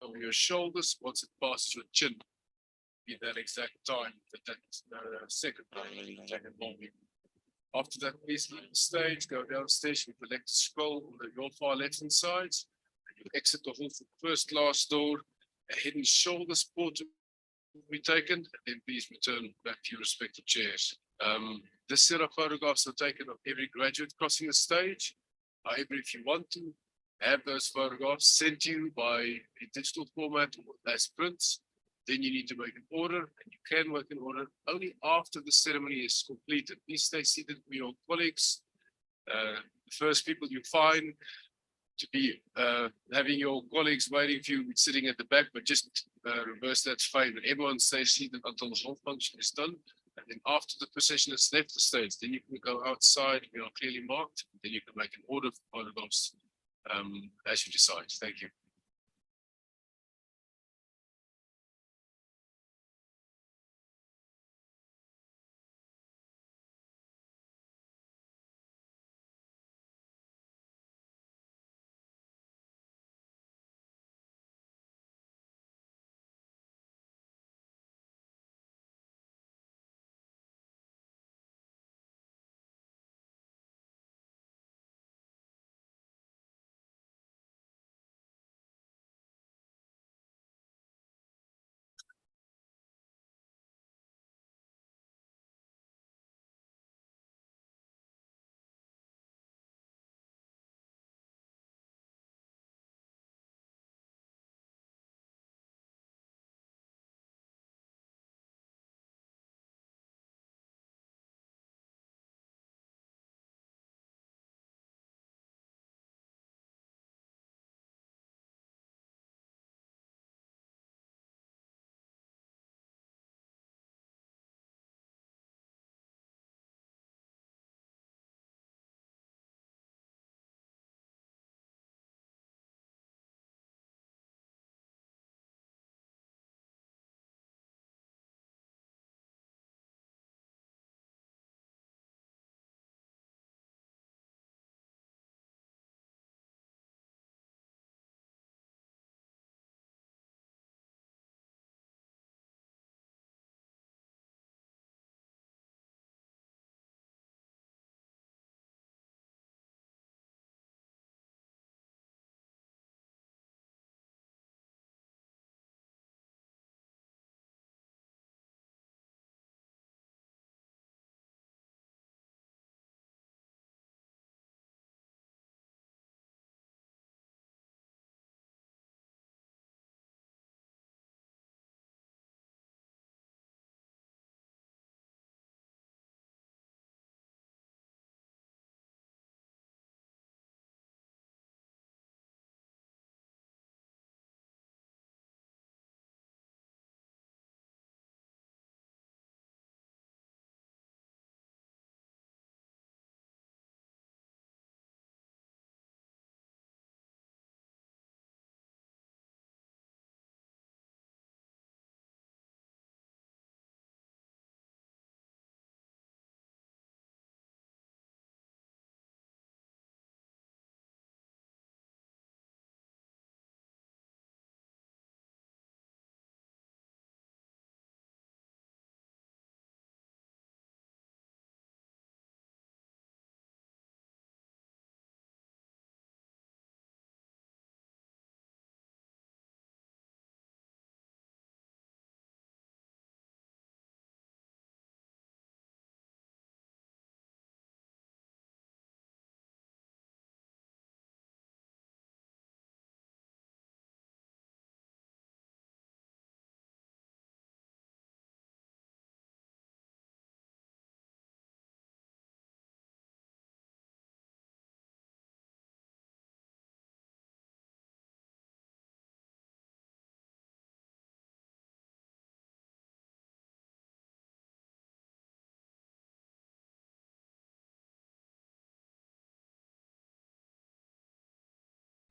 over your shoulders. Once it passes your chin, be that exact time that second moment. After that, please leave the stage, go downstairs, you collect the scroll on your far left-hand side, you exit the hall for the first glass door, a head and shoulders portrait will be taken, and then please return back to your respective chairs. This set of photographs are taken of every graduate crossing the stage. However, if you want to have those photographs sent to you by a digital format or as prints, then you need to make an order, and you can make an order only after the ceremony is completed. Please stay seated with your colleagues. The first people you find to be having your colleagues waiting for you sitting at the back, but just reverse that's fine. But everyone stays seated until the whole function is done. And then after the procession has left the stage, then you can go outside, we are clearly marked, then you can make an order for photographs as you decide. Thank you.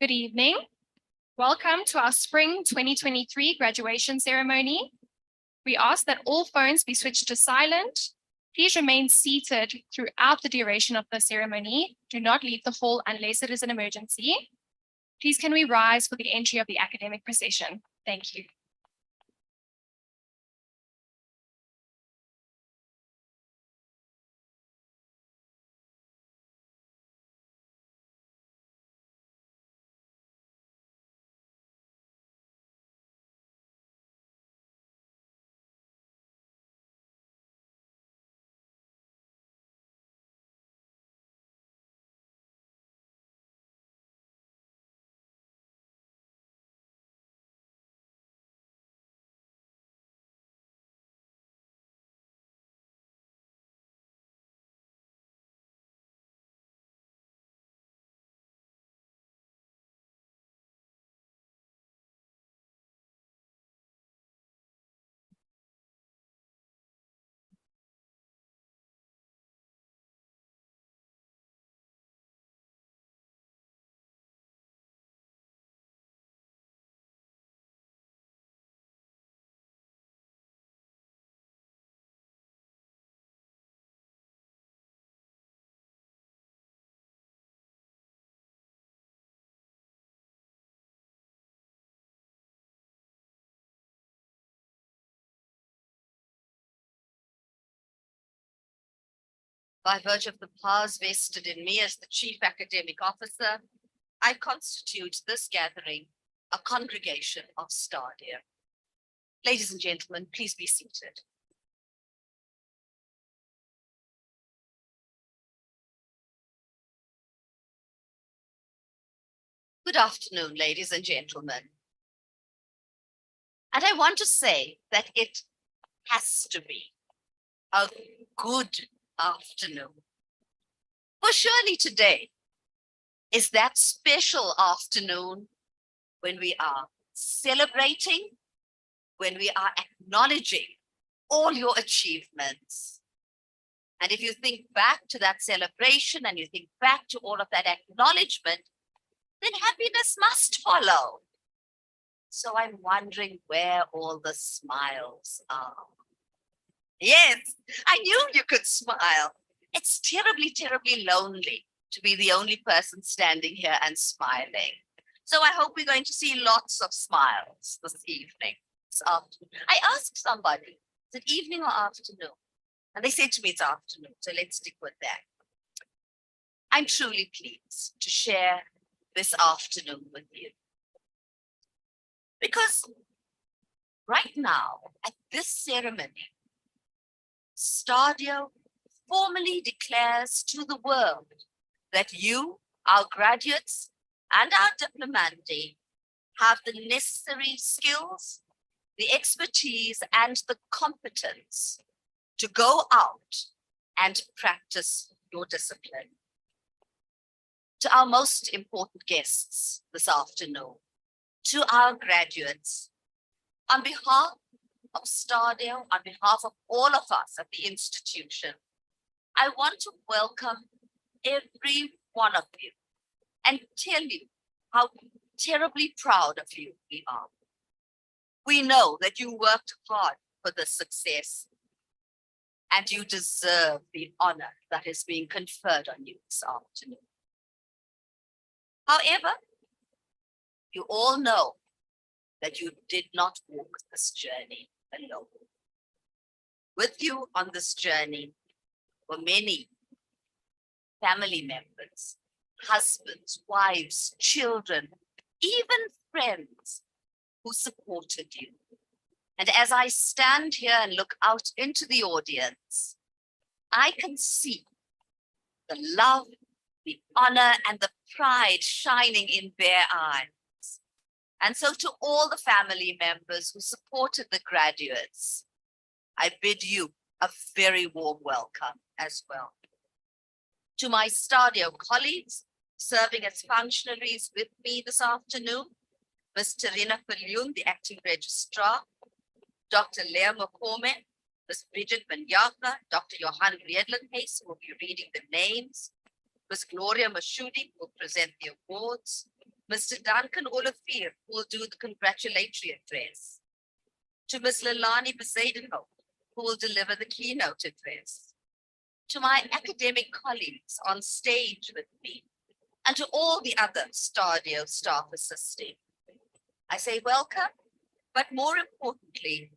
Good evening. Welcome to our Spring 2023 graduation ceremony. We ask that all phones be switched to silent. Please remain seated throughout the duration of the ceremony. Do not leave the hall unless it is an emergency. Please can we rise for the entry of the academic procession? Thank you. By virtue of the powers vested in me as the Chief Academic Officer, I constitute this gathering a congregation of Stadia. Ladies and gentlemen, please be seated. Good afternoon, ladies and gentlemen. And I want to say that it has to be a good afternoon. For surely today is that special afternoon when we are celebrating, when we are acknowledging all your achievements. And if you think back to that celebration and you think back to all of that acknowledgement, then happiness must follow. So I'm wondering where all the smiles are. Yes, I knew you could smile. It's terribly, terribly lonely to be the only person standing here and smiling. So I hope we're going to see lots of smiles this evening, this afternoon. I asked somebody, is it evening or afternoon? And they said to me it's afternoon, so let's stick with that. I'm truly pleased to share this afternoon with you. Because right now, at this ceremony, Stadio formally declares to the world that you, our graduates, and our diplomandi have the necessary skills, the expertise, and the competence to go out and practice your discipline. To our most important guests this afternoon, to our graduates, on behalf of Stadio, on behalf of all of us at the institution, I want to welcome every one of you and tell you how terribly proud of you we are. We know that you worked hard for this success and you deserve the honor that is being conferred on you this afternoon. However, you all know that you did not walk this journey alone. With you on this journey were many family members, husbands, wives, children, even friends who supported you. And as I stand here and look out into the audience, I can see the love, the honor, and the pride shining in their eyes. And so to all the family members who supported the graduates, I bid you a very warm welcome as well. To my Stadio colleagues serving as functionaries with me this afternoon, Ms. Terina Viljoen, the acting registrar, Dr. Leah McCormick, Ms. Bridget Banyaka, Dr. Johan Riedlenhuis, who will be reading the names, Ms. Gloria Mashudi, who will present the awards, Mr. Duncan Olivier, who will do the congratulatory address, to Ms. Lilani Bezuidenhout, who will deliver the keynote address, to my academic colleagues on stage with me, and to all the other Stadio staff assisting. I say welcome, but more importantly,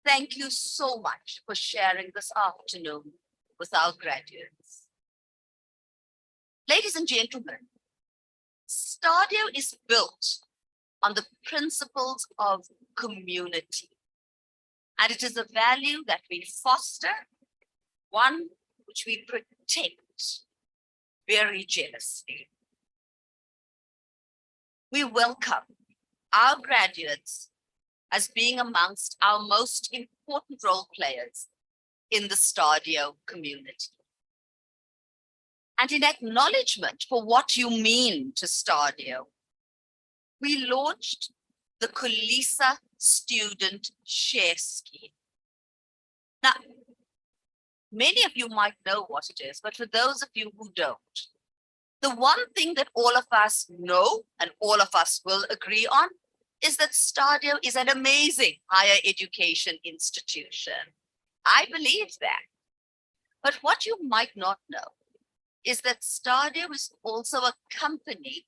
thank you so much for sharing this afternoon with our graduates. Ladies and gentlemen, Stadio is built on the principles of community. And it is a value that we foster, one which we protect very jealously. We welcome our graduates as being amongst our most important role players in the Stadio community. And in acknowledgement for what you mean to Stadio, we launched the Kulisa Student Share Scheme. Now, many of you might know what it is, but for those of you who don't, the one thing that all of us know and all of us will agree on is that Stadio is an amazing higher education institution. I believe that. But what you might not know is that Stadio is also a company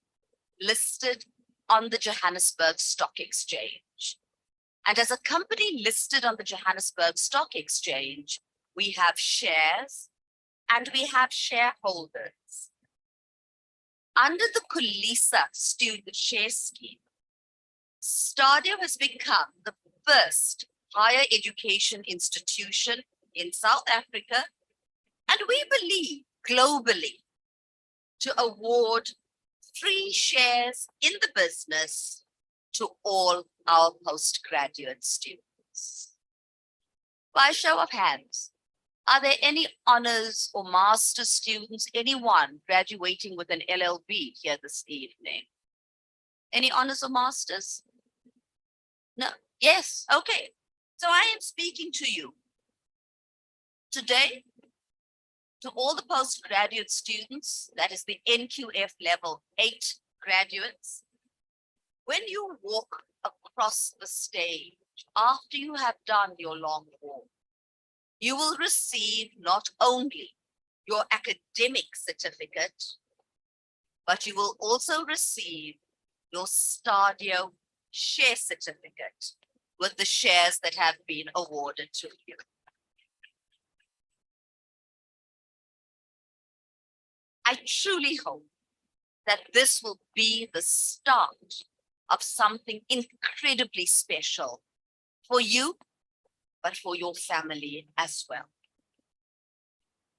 listed on the Johannesburg Stock Exchange. And as a company listed on the Johannesburg Stock Exchange, we have shares and we have shareholders. Under the Kulisa Student Share Scheme, Stadio has become the first higher education institution in South Africa, and we believe globally, to award free shares in the business to all our postgraduate students. By show of hands, are there any honors or master's students, anyone graduating with an LLB here this evening? Any honors or masters? No, yes, okay. So I am speaking to you today, to all the postgraduate students, that is the NQF level 8 graduates. When you walk across the stage, after you have done your long walk, you will receive not only your academic certificate, but you will also receive your Stadio share certificate with the shares that have been awarded to you. I truly hope that this will be the start of something incredibly special for you, but for your family as well.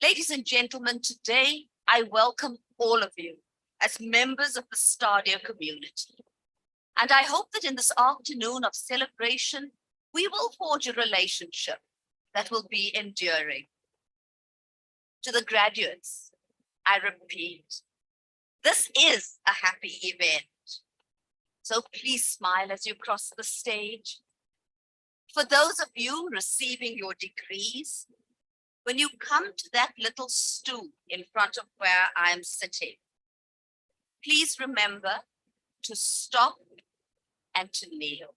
Ladies and gentlemen, today I welcome all of you as members of the Stadio community. And I hope that in this afternoon of celebration, we will forge a relationship that will be enduring. To the graduates, I repeat, this is a happy event. So please smile as you cross the stage. For those of you receiving your degrees, when you come to that little stool in front of where I'm sitting, please remember to stop and to kneel.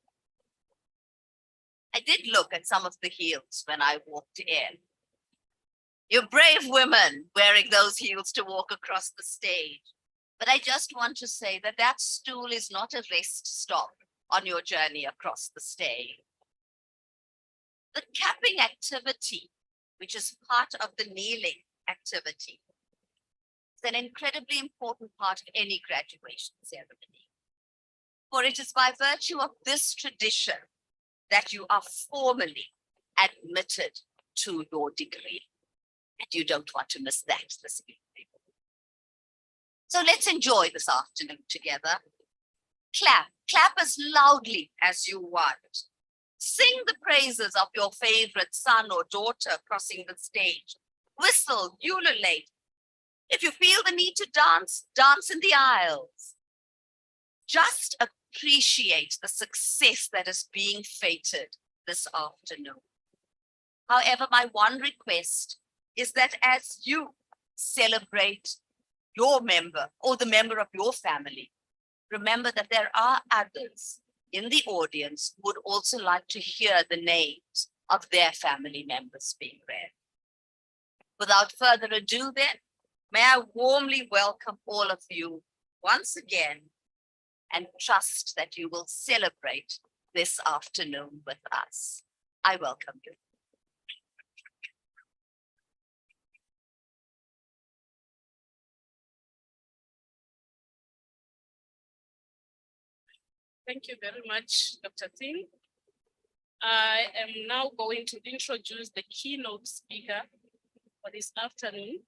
I did look at some of the heels when I walked in. You're brave women wearing those heels to walk across the stage. But I just want to say that that stool is not a rest stop on your journey across the stage. The capping activity, which is part of the kneeling activity, is an incredibly important part of any graduation ceremony. For it is by virtue of this tradition that you are formally admitted to your degree. And you don't want to miss that this evening. So let's enjoy this afternoon together. Clap as loudly as you want. Sing the praises of your favorite son or daughter crossing the stage. Whistle, ululate. If you feel the need to dance, dance in the aisles. Just appreciate the success that is being feted this afternoon. However, my one request is that as you celebrate your member or the member of your family, remember that there are others in the audience who would also like to hear the names of their family members being read. Without further ado then, May I warmly welcome all of you once again and trust that you will celebrate this afternoon with us. I welcome you. Thank you very much, Dr. Singh. I am now going to introduce the keynote speaker for this afternoon,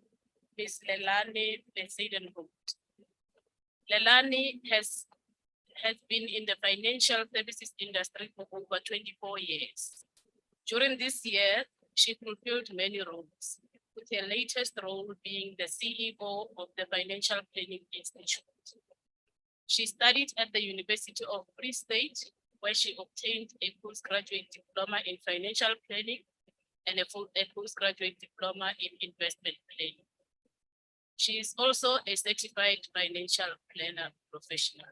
Ms. Lelani Besidenhout. Lelani has been in the financial services industry for over 24 years. During this year, she fulfilled many roles, with her latest role being the CEO of the Financial Planning Institute. She studied at the University of Free State, where she obtained a postgraduate diploma in financial planning and a postgraduate diploma in investment planning. She is also a certified financial planner professional.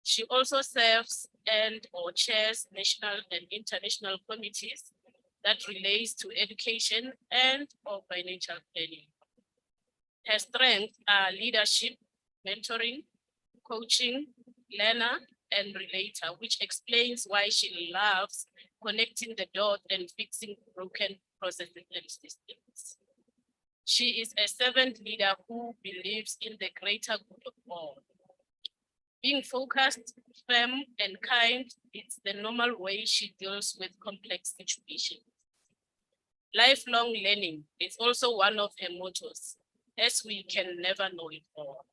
She also serves and/or chairs national and international committees that relates to education and/or financial planning. Her strengths are leadership, mentoring, coaching, learner, and relator, which explains why she loves connecting the dots and fixing broken processes and systems. She is a servant leader who believes in the greater good of all. Being focused, firm, and kind, it's the normal way she deals with complex situations. Lifelong learning is also one of her mottos, as we can never know it all.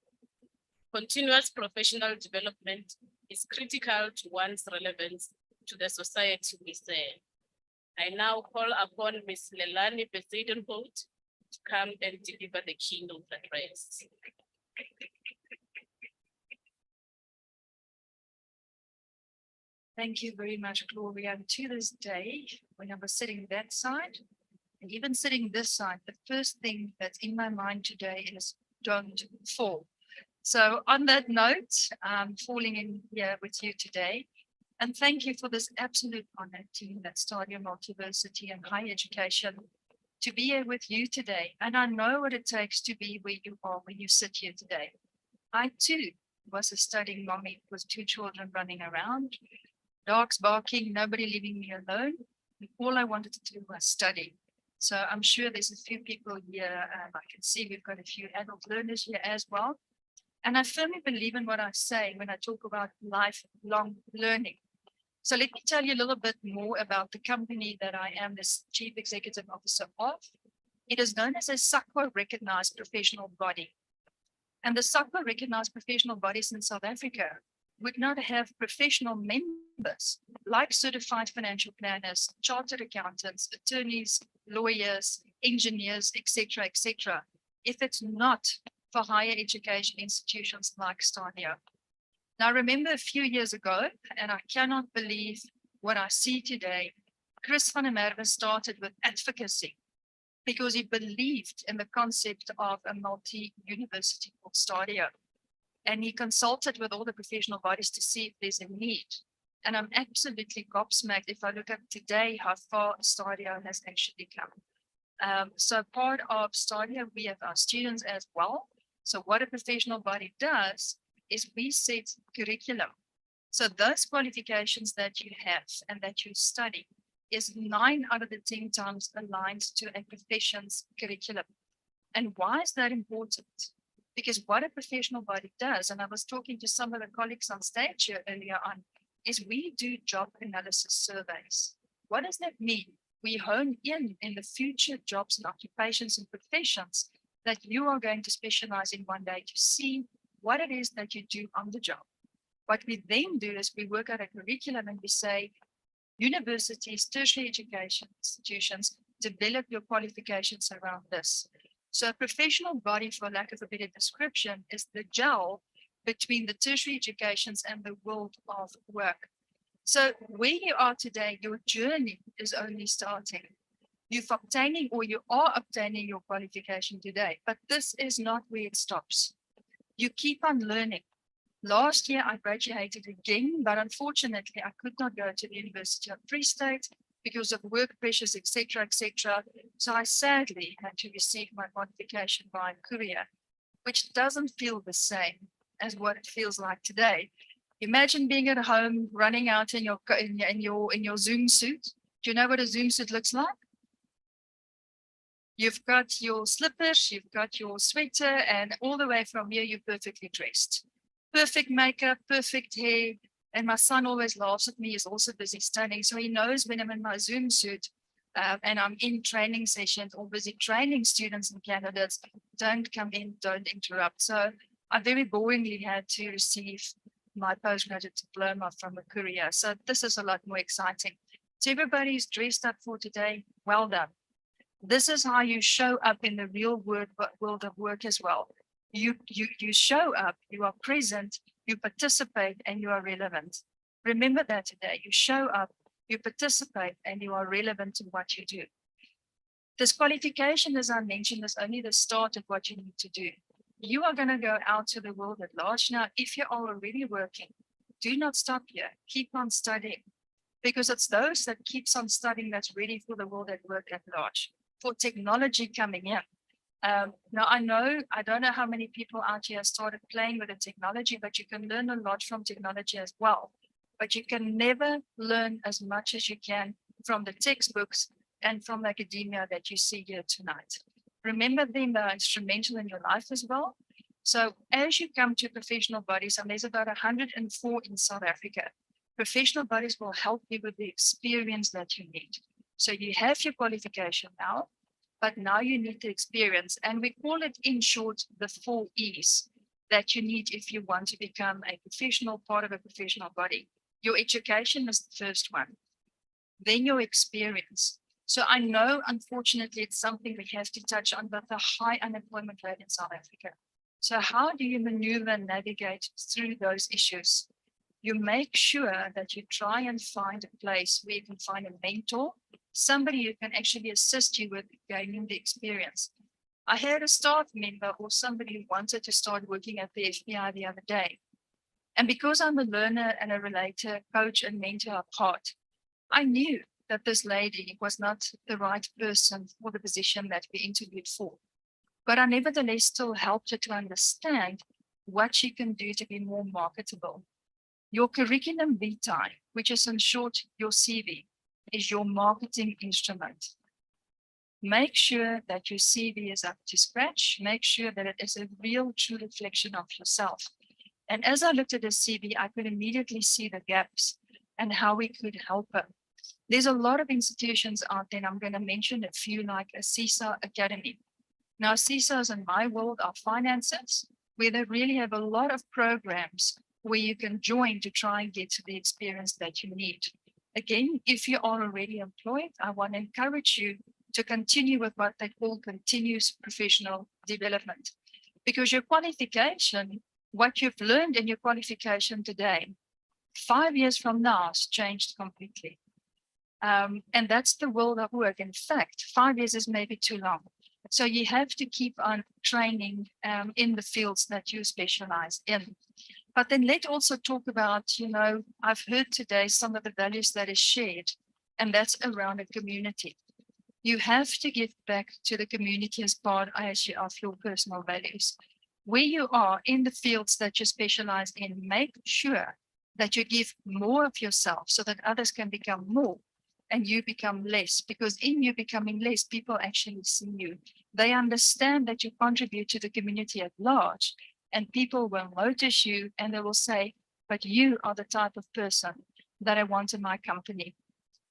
Continuous professional development is critical to one's relevance to the society we serve. I now call upon Ms. Lelani Besidenhout to come and deliver the keynote address. Thank you very much, Gloria. To this day, when I was sitting that side, and even sitting this side, the first thing that's in my mind today is don't fall. So on that note, I'm falling in here with you today. And thank you for this absolute honor, team at Stadia Multiversity and Higher Education, to be here with you today. And I know what it takes to be where you are when you sit here today. I too was a studying mommy with 2 children running around, dogs barking, nobody leaving me alone. And all I wanted to do was study. So I'm sure there's a few people here. I can see we've got a few adult learners here as well. And I firmly believe in what I say when I talk about lifelong learning. So let me tell you a little bit more about the company that I am the Chief Executive Officer of. It is known as a SACWA recognized professional body. And the SACWA recognized professional bodies in South Africa would not have professional members like certified financial planners, chartered accountants, attorneys, lawyers, engineers, etc., if it's not for higher education institutions like Stadia. Now, I remember a few years ago, and I cannot believe what I see today, Chris van der Merwe started with advocacy because he believed in the concept of a multi-university called Stadia. And he consulted with all the professional bodies to see if there's a need. And I'm absolutely gobsmacked if I look at today how far Stadia has actually come. So part of Stadia, we have our students as well. So what a professional body does is we set curriculum. So those qualifications that you have and that you study is 9 out of the 10 times aligned to a profession's curriculum. And why is that important? Because what a professional body does, and I was talking to some of the colleagues on stage here earlier on, is we do job analysis surveys. What does that mean? We hone in the future jobs and occupations and professions that you are going to specialize in one day to see what it is that you do on the job. What we then do is we work out a curriculum and we say, universities, tertiary education institutions, develop your qualifications around this. So a professional body, for lack of a better description, is the gel between the tertiary educations and the world of work. So where you are today, your journey is only starting. You've obtaining or you are obtaining your qualification today, but this is not where it stops. You keep on learning. Last year, I graduated again, but unfortunately, I could not go to the University of Free State because of work pressures, etc., etc. So I sadly had to receive my qualification by courier, which doesn't feel the same as what it feels like today. Imagine being at home, running out in your Zoom suit. Do you know what a Zoom suit looks like? You've got your slippers, you've got your sweater, and all the way from here, you're perfectly dressed. Perfect makeup, perfect hair. And my son always laughs at me. He's also busy studying. So he knows when I'm in my Zoom suit and I'm in training sessions or busy training students and candidates, don't come in, don't interrupt. So I very boringly had to receive my postgraduate diploma from a courier. So this is a lot more exciting. So everybody who's dressed up for today, well done. This is how you show up in the real world of work as well. You show up, you are present, you participate, and you are relevant. Remember that today. You show up, you participate, and you are relevant to what you do. This qualification, as I mentioned, is only the start of what you need to do. You are going to go out to the world at large. Now, if you are already working, do not stop here. Keep on studying, because it's those that keeps on studying that's ready for the world at work at large, for technology coming in. Now, I don't know how many people out here started playing with the technology, but you can learn a lot from technology as well. But you can never learn as much as you can from the textbooks and from academia that you see here tonight. Remember them are instrumental in your life as well. So as you come to professional bodies, and there's about 104 in South Africa, professional bodies will help you with the experience that you need. So you have your qualification now, but now you need the experience. And we call it, in short, the 4 E's that you need if you want to become a professional part of a professional body. Your education is the first one, then your experience. So I know, unfortunately, it's something we have to touch on, but the high unemployment rate in South Africa. So how do you maneuver and navigate through those issues? You make sure that you try and find a place where you can find a mentor, somebody who can actually assist you with gaining the experience. I had a staff member or somebody who wanted to start working at the FBI the other day. And because I'm a learner and a relator, coach and mentor at heart, I knew that this lady was not the right person for the position that we interviewed for. But I nevertheless still helped her to understand what she can do to be more marketable. Your curriculum vitae, which is in short your CV, is your marketing instrument. Make sure that your CV is up to scratch. Make sure that it is a real, true reflection of yourself. And as I looked at the CV, I could immediately see the gaps and how we could help her. There's a lot of institutions out there, and I'm going to mention a few, like a CISA Academy. Now, CISAs in my world are finances, where they really have a lot of programs where you can join to try and get to the experience that you need. Again, if you are already employed, I want to encourage you to continue with what they call continuous professional development, because your qualification, what you've learned in your qualification today, 5 years from now has changed completely. And that's the world of work. In fact, 5 years is maybe too long. So you have to keep on training in the fields that you specialize in. But then let's also talk about, I've heard today some of the values that is shared, and that's around a community. You have to give back to the community as part of your personal values. Where you are in the fields that you specialize in, make sure that you give more of yourself so that others can become more and you become less, because in you becoming less, people actually see you. They understand that you contribute to the community at large, and people will notice you and they will say, but you are the type of person that I want in my company.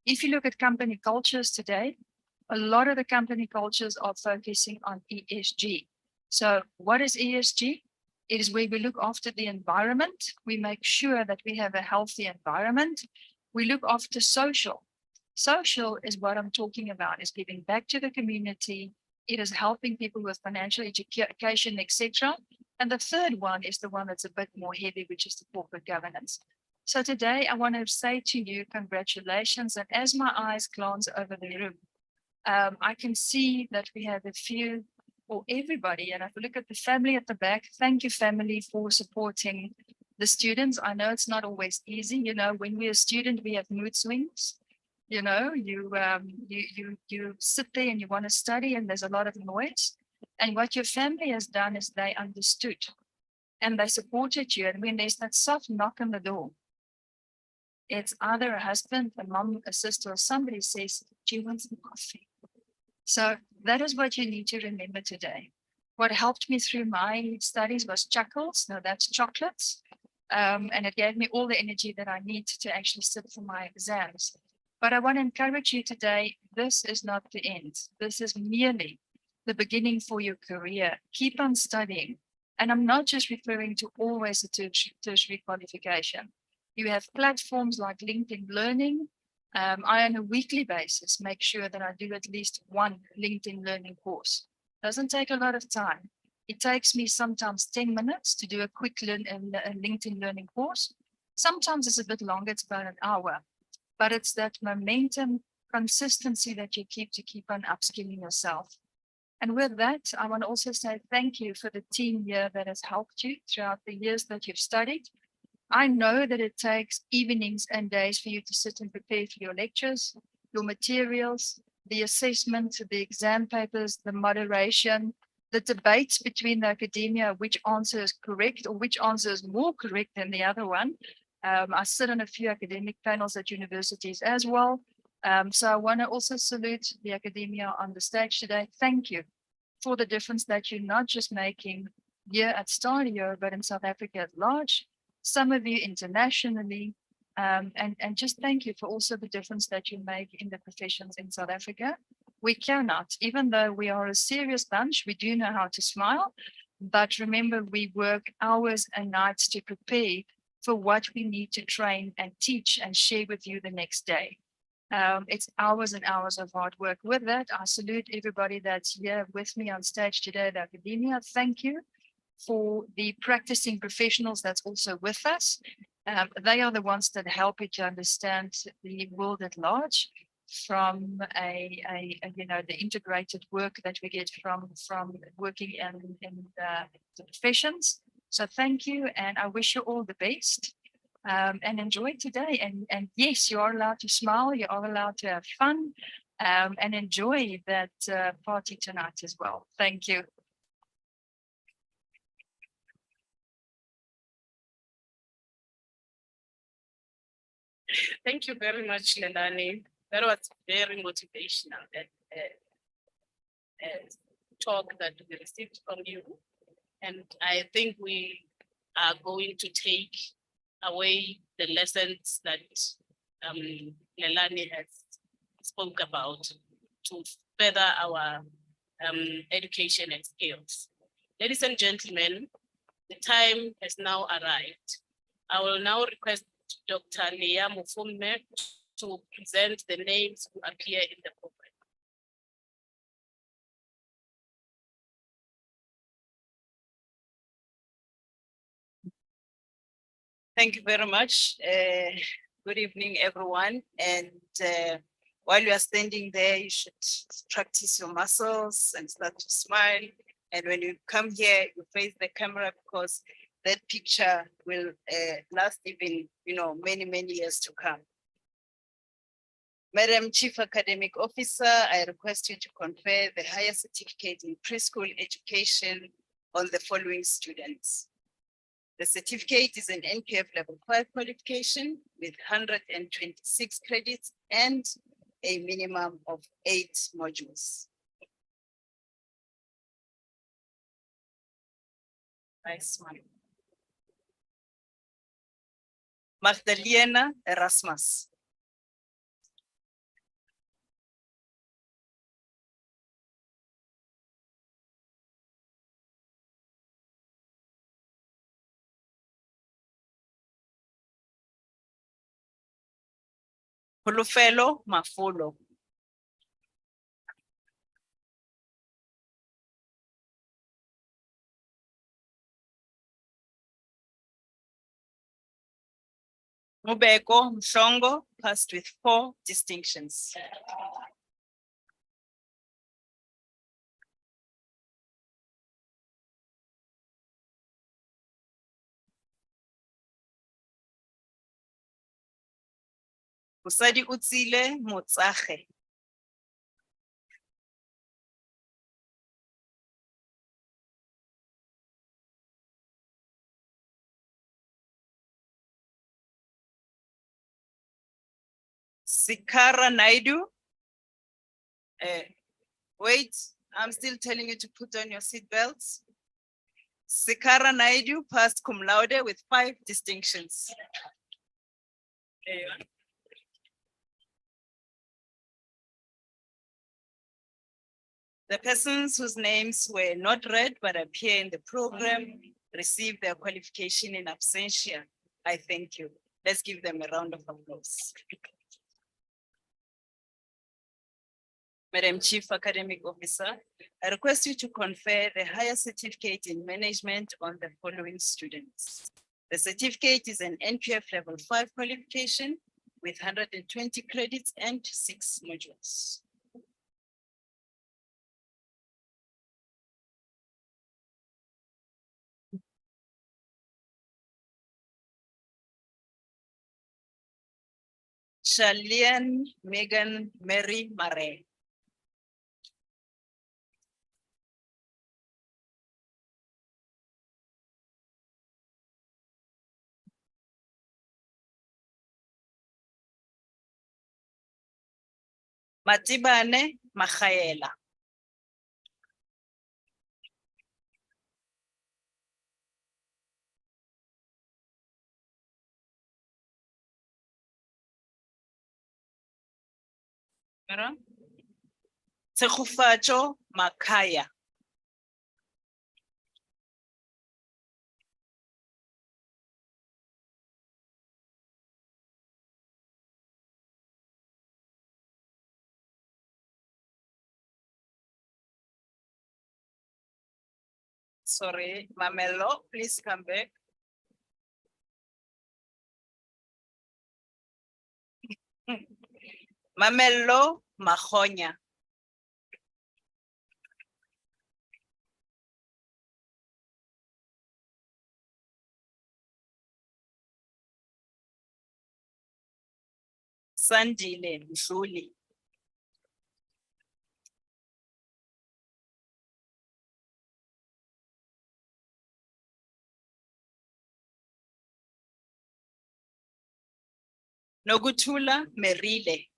If you look at company cultures today, a lot of the company cultures are focusing on ESG. So what is ESG? It is where we look after the environment. We make sure that we have a healthy environment. We look after social. Social is what I'm talking about, is giving back to the community. It is helping people with financial education, etc. And the third one is the one that's a bit more heavy, which is the corporate governance. So today I want to say to you, congratulations. And as my eyes glance over the room, I can see that we have a few, or everybody, and if we look at the family at the back, thank you, family, for supporting the students. I know it's not always easy. When we're a student, we have mood swings. You know, you sit there and you want to study, and there's a lot of noise. And what your family has done is they understood and they supported you. And when there's that soft knock on the door, it's either a husband, a mom, a sister, or somebody says, "Do you want some coffee?" So that is what you need to remember today. What helped me through my studies was chuckles. No, that's chocolates. And it gave me all the energy that I need to actually sit for my exams. But I want to encourage you today, this is not the end. This is merely the beginning for your career. Keep on studying. And I'm not just referring to always a tertiary qualification. You have platforms like LinkedIn Learning. I, on a weekly basis, make sure that I do at least one LinkedIn Learning course. Doesn't take a lot of time. It takes me sometimes 10 minutes to do a quick LinkedIn Learning course. Sometimes it's a bit longer, it's about an hour. But it's that momentum, consistency that you keep to keep on upskilling yourself. And with that, I want to also say thank you for the team here that has helped you throughout the years that you've studied. I know that it takes evenings and days for you to sit and prepare for your lectures, your materials, the assessment, the exam papers, the moderation, the debates between the academia, which answer is correct or which answer is more correct than the other one. I sit on a few academic panels at universities as well. So I want to also salute the academia on the stage today. Thank you for the difference that you're not just making here at Stadio, but in South Africa at large, some of you internationally, and just thank you for also the difference that you make in the professions in South Africa. We cannot, even though we are a serious bunch, we do know how to smile, but remember we work hours and nights to prepare for what we need to train and teach and share with you the next day. It's hours and hours of hard work. With that, I salute everybody that's here with me on stage today at academia. Thank you for the practicing professionals that's also with us. They are the ones that help you to understand the world at large from the integrated work that we get from working in the professions. So thank you, and I wish you all the best. And enjoy today. And yes, you are allowed to smile, you are allowed to have fun, and enjoy that party tonight as well. Thank you. Thank you very much, Lelani. That was very motivational, that talk that we received from you. And I think we are going to take away the lessons that Lelani has spoke about to further our education and skills. Ladies and gentlemen, the time has now arrived. I will now request Dr. Leah Mufume to present the names who appear in the program. Thank you very much. Good evening, everyone. And while you are standing there, you should practice your muscles and start to smile. And when you come here, you face the camera, because that picture will last even, many, many years to come. Madam Chief Academic Officer, I request you to confer the higher certificate in preschool education on the following students. The certificate is an NQF level 5 qualification with 126 credits and a minimum of 8 modules. Nice one. Magdalena Erasmus. Hulufelo Mafulo. Mubeko Mshongo passed with 4 distinctions. Mosadi Utsile Motsage. Sikara Naidu. Wait, I'm still telling you to put on your seatbelts. Sikara Naidu passed cum laude with 5 distinctions. The persons whose names were not read but appear in the program receive their qualification in absentia. I thank you. Let's give them a round of applause. Madam Chief Academic Officer, I request you to confer the higher certificate in management on the following students. The certificate is an NQF level 5 qualification with 120 credits and 6 modules. Shalian Megan Mary Mare. Matibane Machaela. Tshegofatso Makaya. Sorry, Mamelo, please come back. Mamelo Mahonya. Sandile Msuli. Nogutula Merile.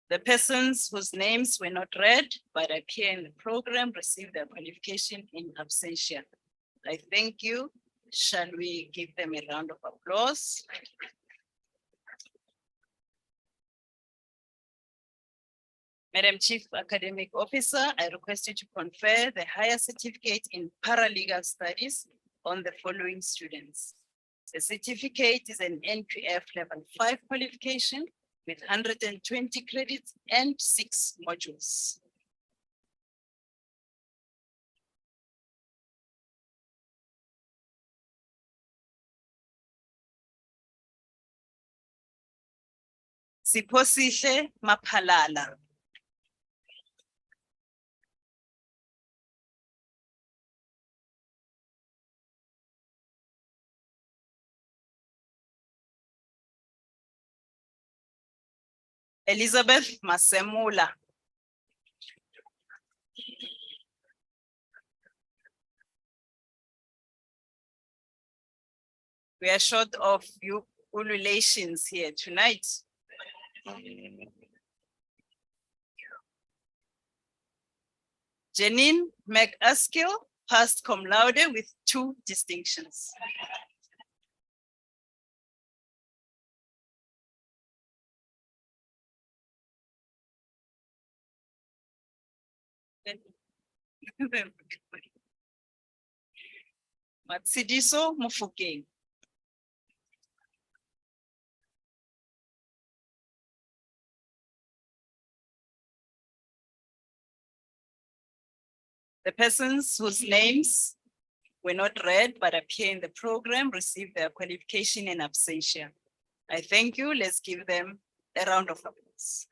The persons whose names were not read but appear in the program receive their qualification in absentia. I thank you. Shall we give them a round of applause? Madam Chief Academic Officer, I request you to confer the higher certificate in paralegal studies on the following students. The certificate is an NQF level 5 qualification with 120 credits and 6 modules. Siphosihle Maphalala. Elizabeth Masemula. We are short of you ululations here tonight. Janine McAskill passed cum laude with 2 distinctions. Matsidiso Mufokeng. The persons whose names were not read but appear in the program receive their qualification in absentia. I thank you. Let's give them a round of applause.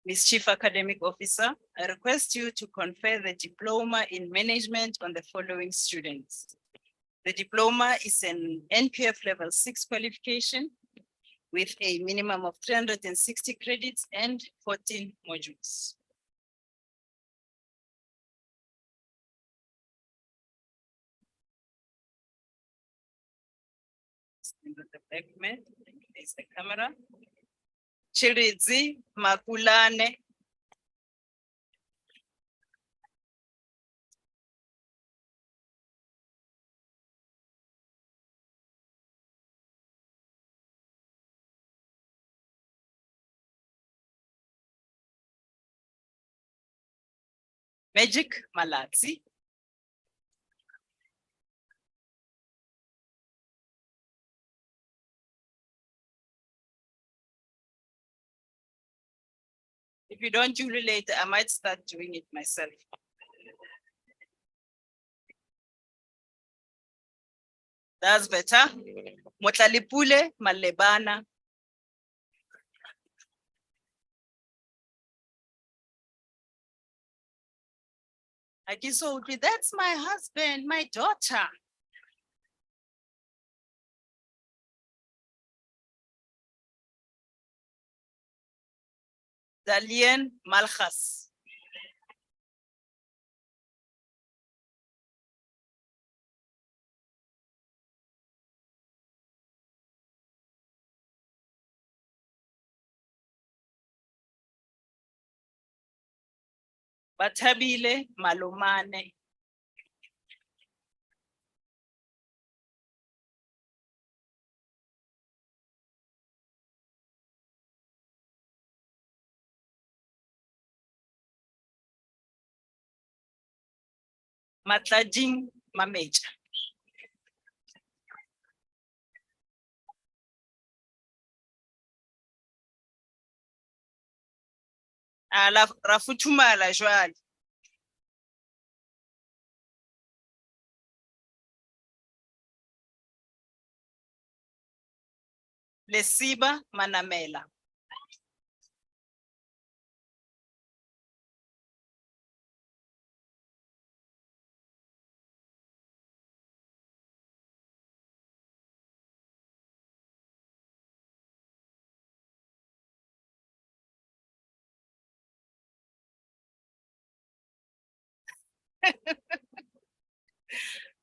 Ms. Chief Academic Officer, I request you to confer the diploma in management on the following students. The diploma is an NPF level 6 qualification with a minimum of 360 credits and 14 modules. The back mat, there's the camera. Chiridzi Makulane. Magic Malatsi. If you don't do relate, I might start doing it myself. That's better. Motlalipule Malebana. Akisoutli, that's my husband, my daughter. Dalian Malchas. Batabile Malumane. Matlajing Mameja. Rafutumala Joal. Lesiba Manamela.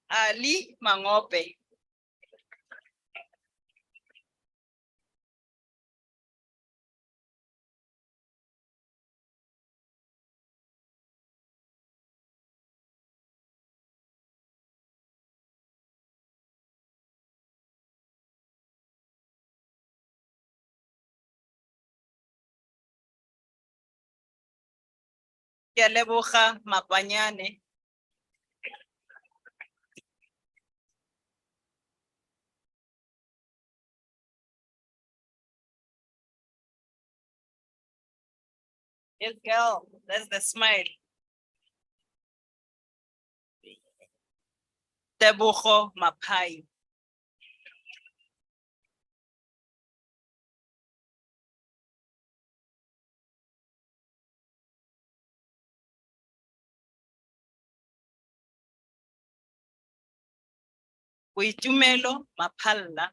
Ali Mangope. Yaleboja Mapanyane. Yes, girl, that's the smile. Tebojo Mapai. Uitumelo Mapalla.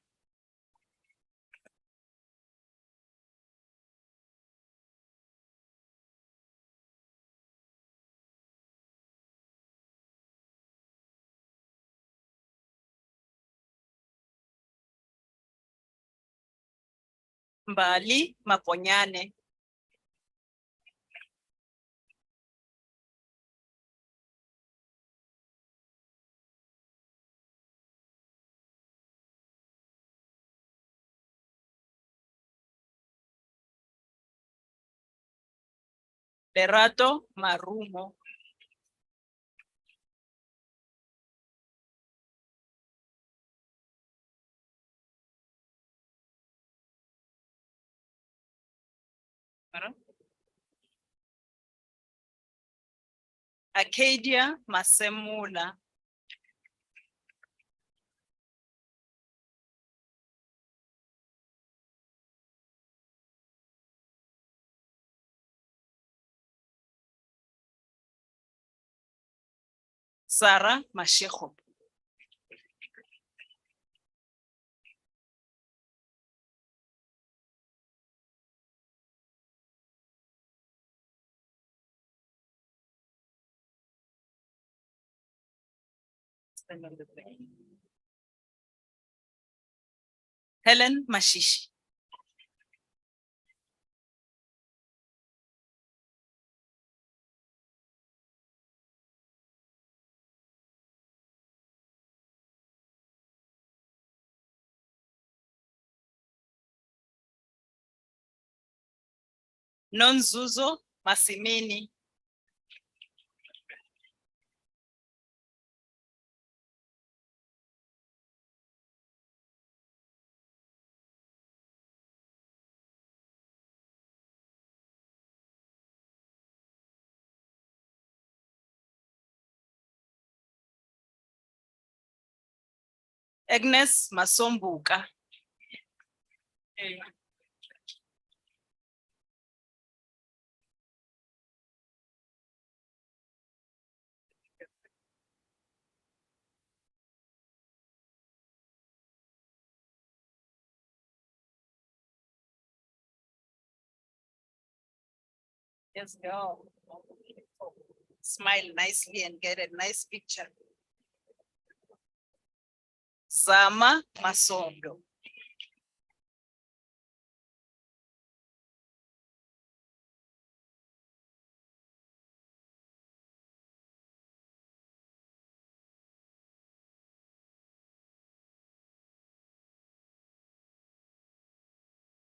Mbali Maponyane. Lerato Marumo. Acadia Masemula. Sarah Mashego. Stand on the plane. Helen Mashishi. Nonzuzo Masimini. Agnes Masombuka. Yes, go. Smile nicely and get a nice picture. Sama Masondo.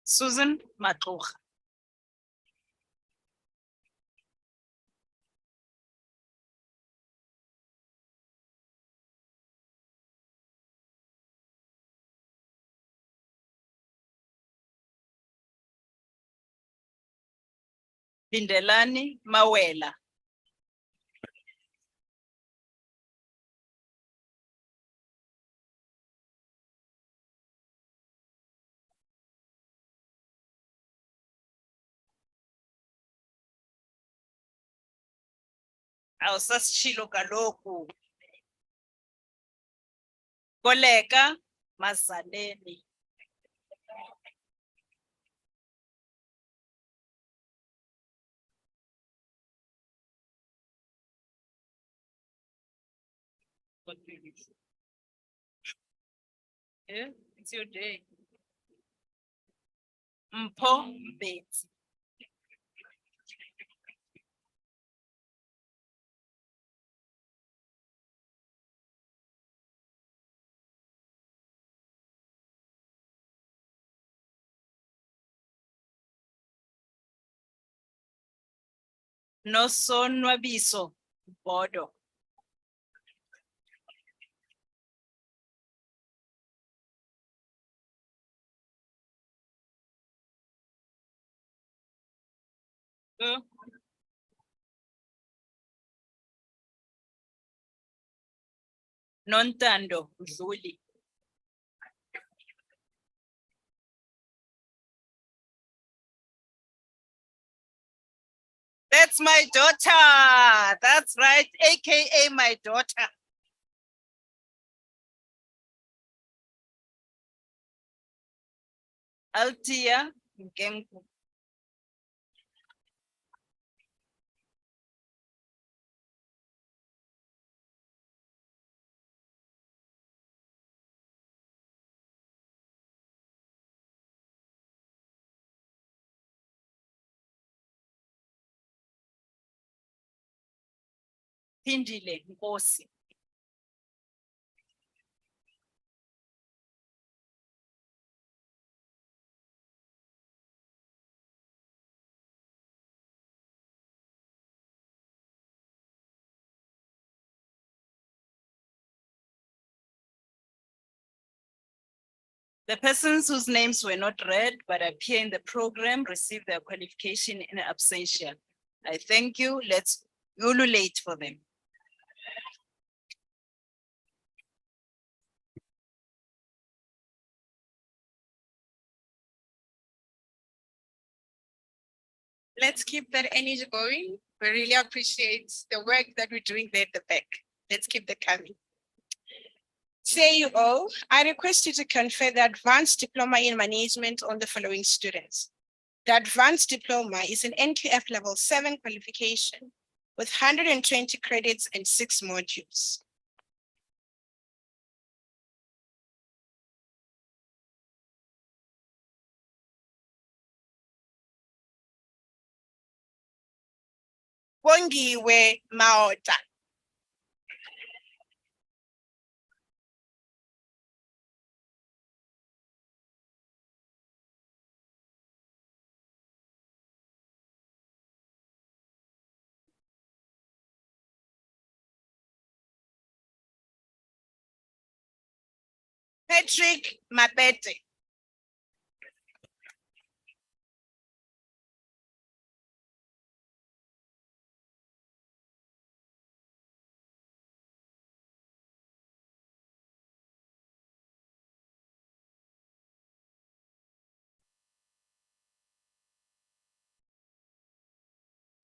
Susan Matocha. Bindelani Mawela. Awusasishilo kaloku. Koleka Mazaleni. Yeah, it's your day. Mpho Mbetsi. Nosonwabiso Bodo. Nontando Dluli. That's my daughter. That's right, AKA my daughter. Altia Ngemku. Pindile Nkosi. The persons whose names were not read but appear in the program receive their qualification in absentia. I thank you. Let's ululate for them. Let's keep that energy going. We really appreciate the work that we're doing there at the back. Let's keep the coming. CEO, I request you to confer the advanced diploma in management on the following students. The advanced diploma is an NQF level 7 qualification with 120 credits and 6 modules. Bongiwe Maota. Patrick Mapete.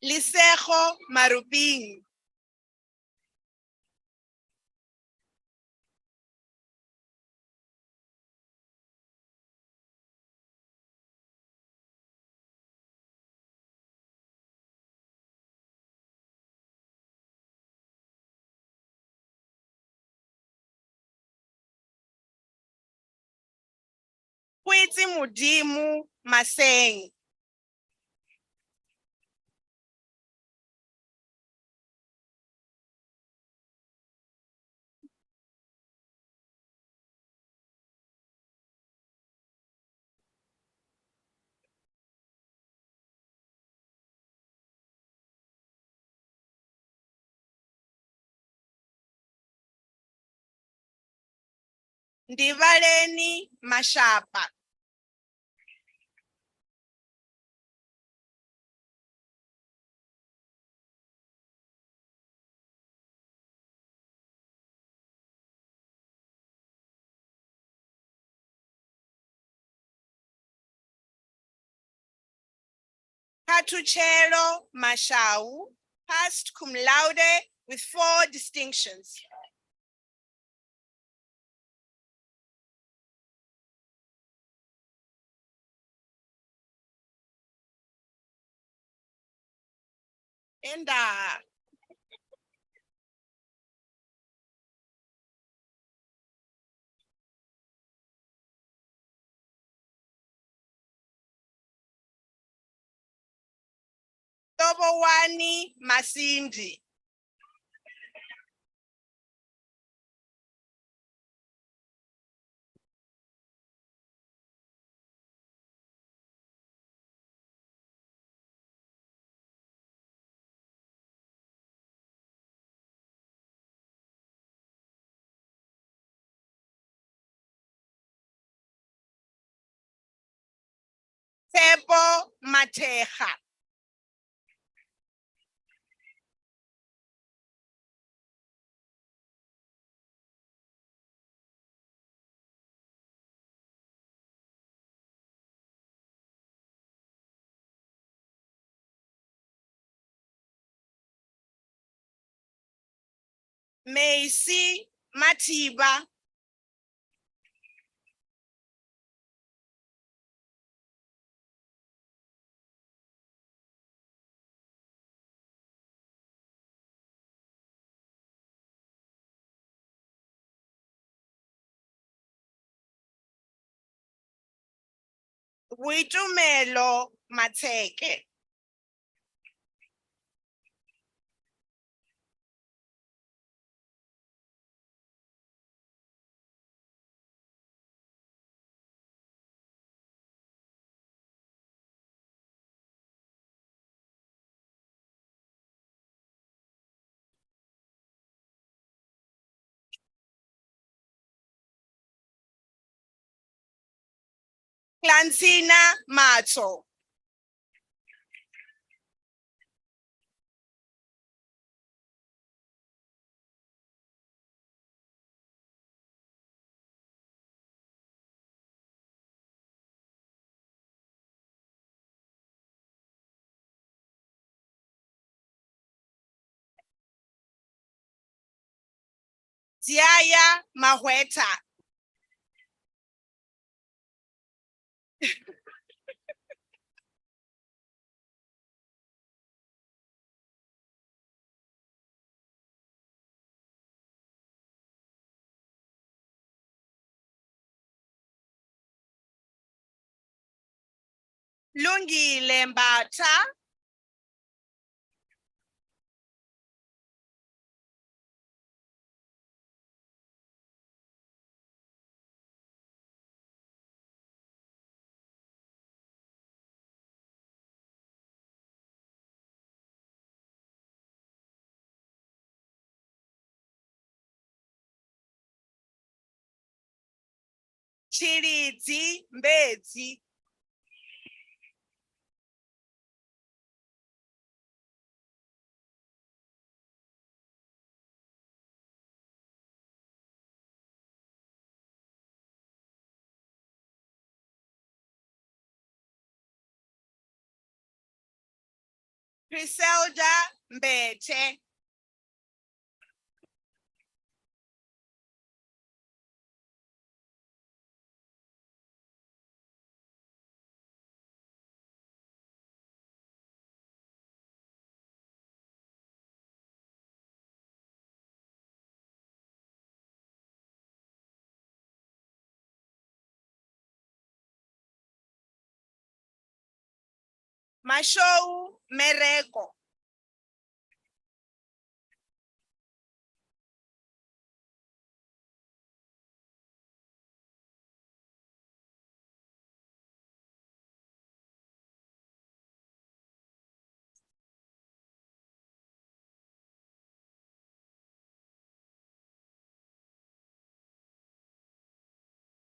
Lisejo Maruping. Kwitsi Mudimu Maseng. Ndivaleni Mashapa. Katuchelo Mashau, passed cum laude with 4 distinctions. Enda. Tobowani Masindi. Tebo Mateja. Macy Matiba. Witumelo Mateke. Clancina Mato. Diaya Mahweta. Lungile Mbatha. Chilidzi Mbedzi. Griselda Mbete. Mashou Mereko.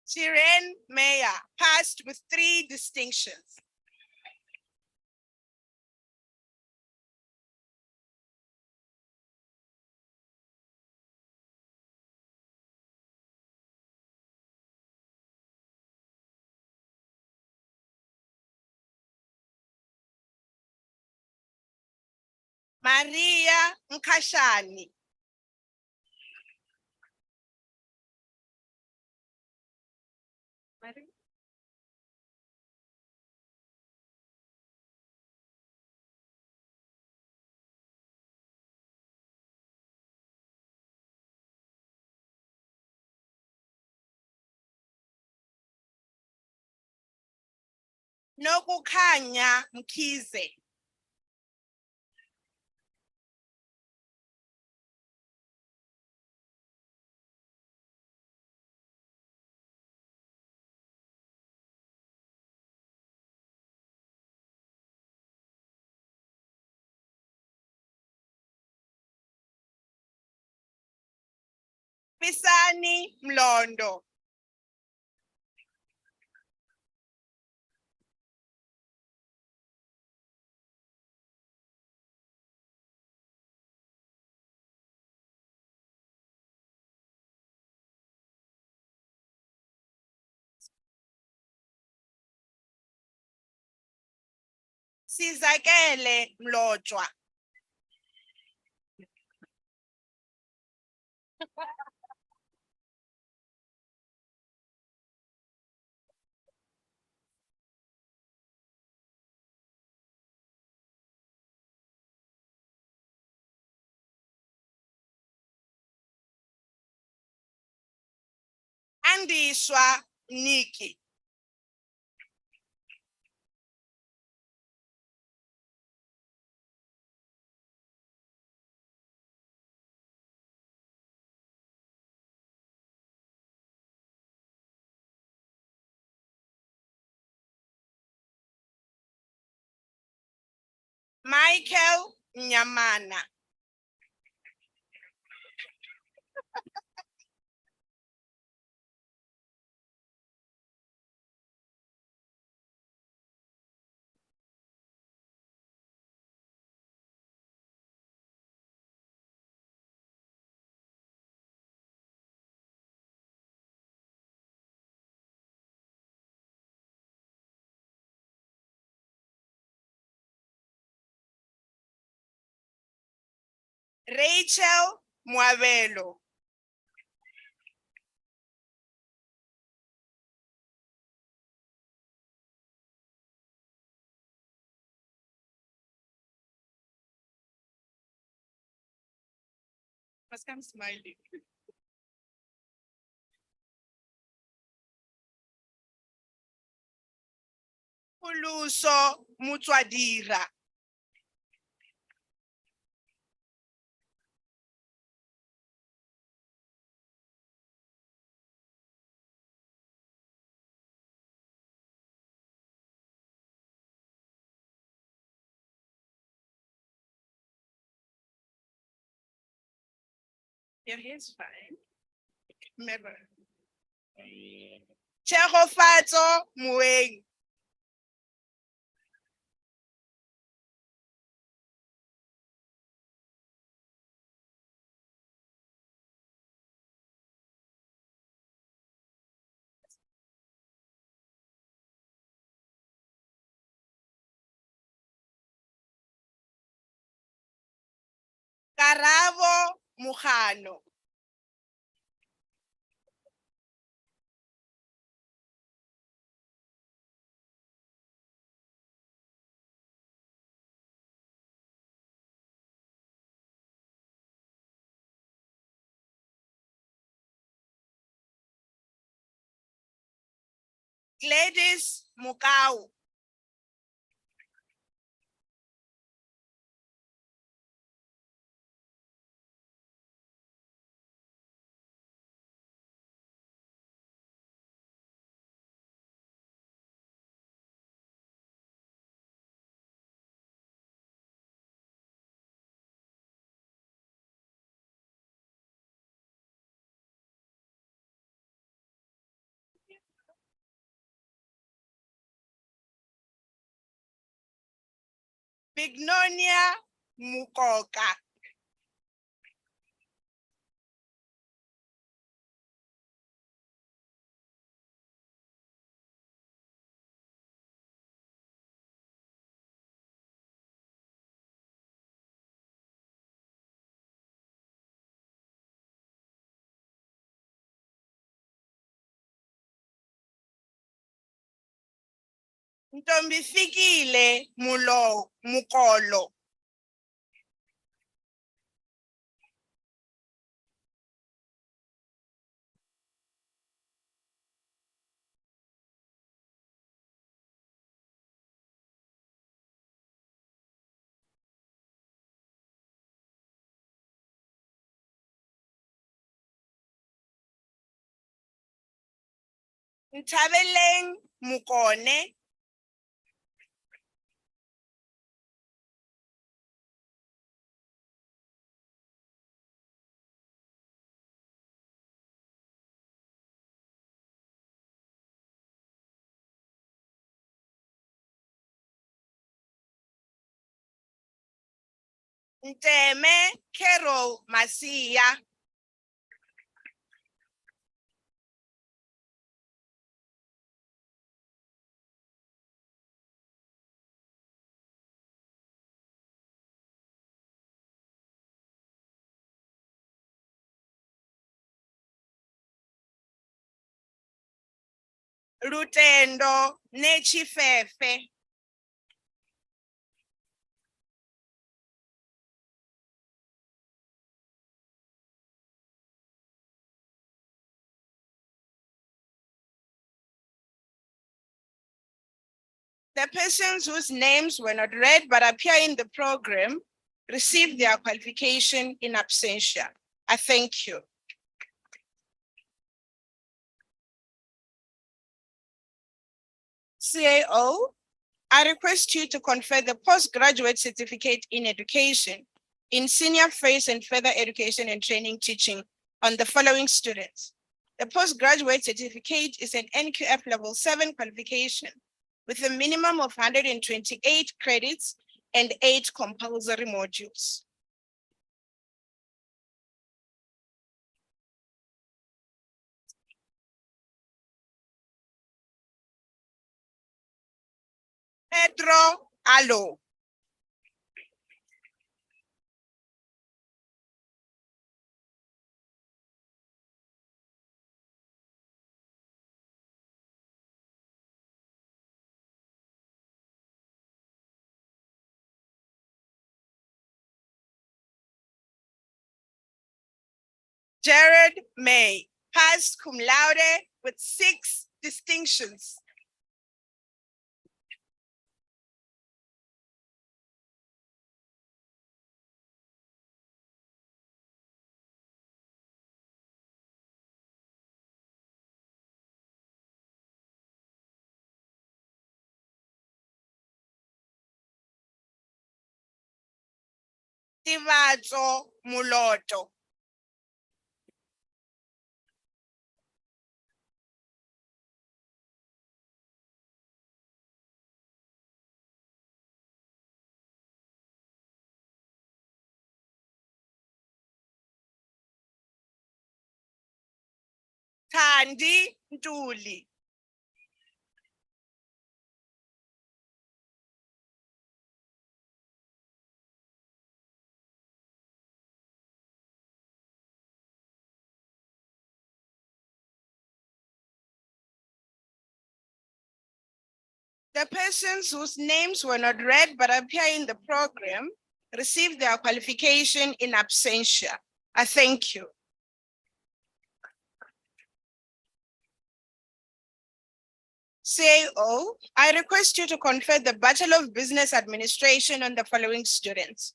Shiren Meya passed with 3 distinctions. Maria Nkashani. Nokukhanya Mkhize. Pisani Mlondo. Sizakele Mlotshwa. Andiswa Nikki. Michael Nyamana. Rachel Mwabelo. Must come smiling. Uluso Mutswadira. Your hair's fine. Never. Chegofatso Moeng. Karabo Mugano. Gladys Mukau. Bignonia Mukoka. Ntombi Fikile Mukolo. Ntabeleng Mukone. Nteme Carol Masia. Lutendo Nechifefe. The persons whose names were not read but appear in the program received their qualification in absentia. I thank you. CAO, I request you to confer the postgraduate certificate in education in senior phase and further education and training teaching on the following students. The postgraduate certificate is an NQF level 7 qualification with a minimum of 128 credits and 8 compulsory modules. Pedro Alo. Jared May, passed cum laude with 6 distinctions. Tivatso Muloto. Thandi Ntuli. The persons whose names were not read but appear in the program received their qualification in absentia. I thank you. CAO, I request you to confer the Bachelor of Business Administration on the following students.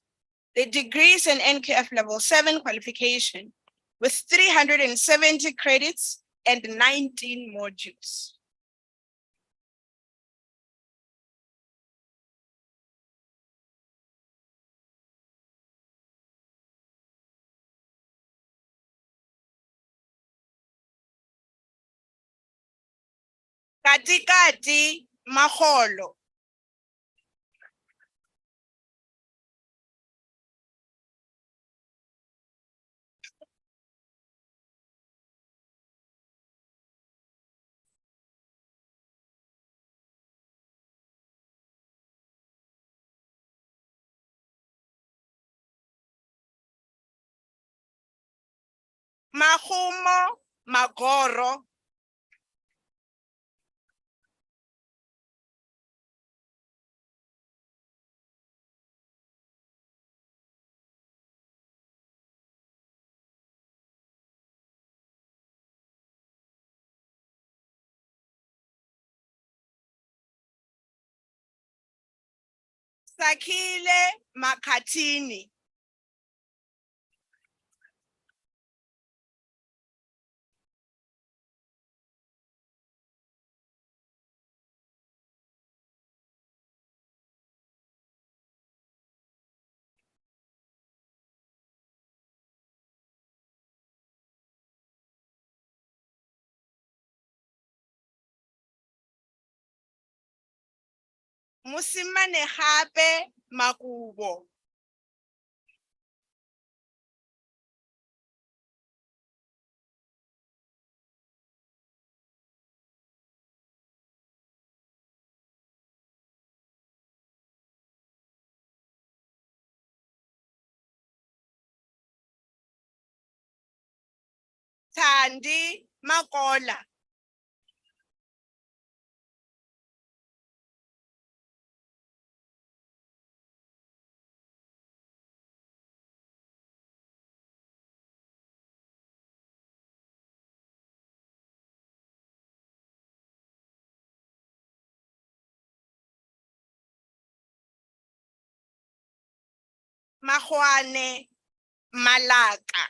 The degrees and NQF level 7 qualification with 370 credits and 19 modules. Katikati Maholo. Mahumo Magoro. Sakile Makatini. Musimane Hape Makubo. Thandi Makola. Mahwane Malaka.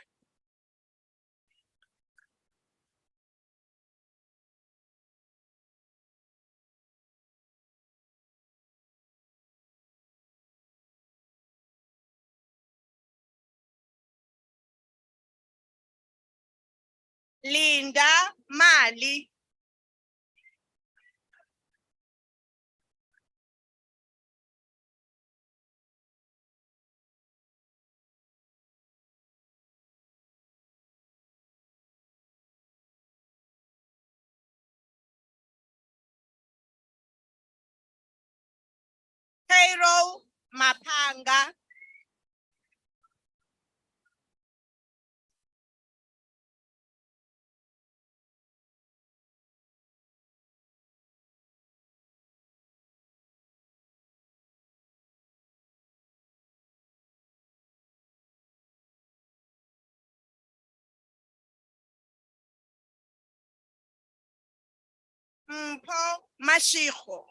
Linda Mali. Payroll Mapanga. Mpho Mashego.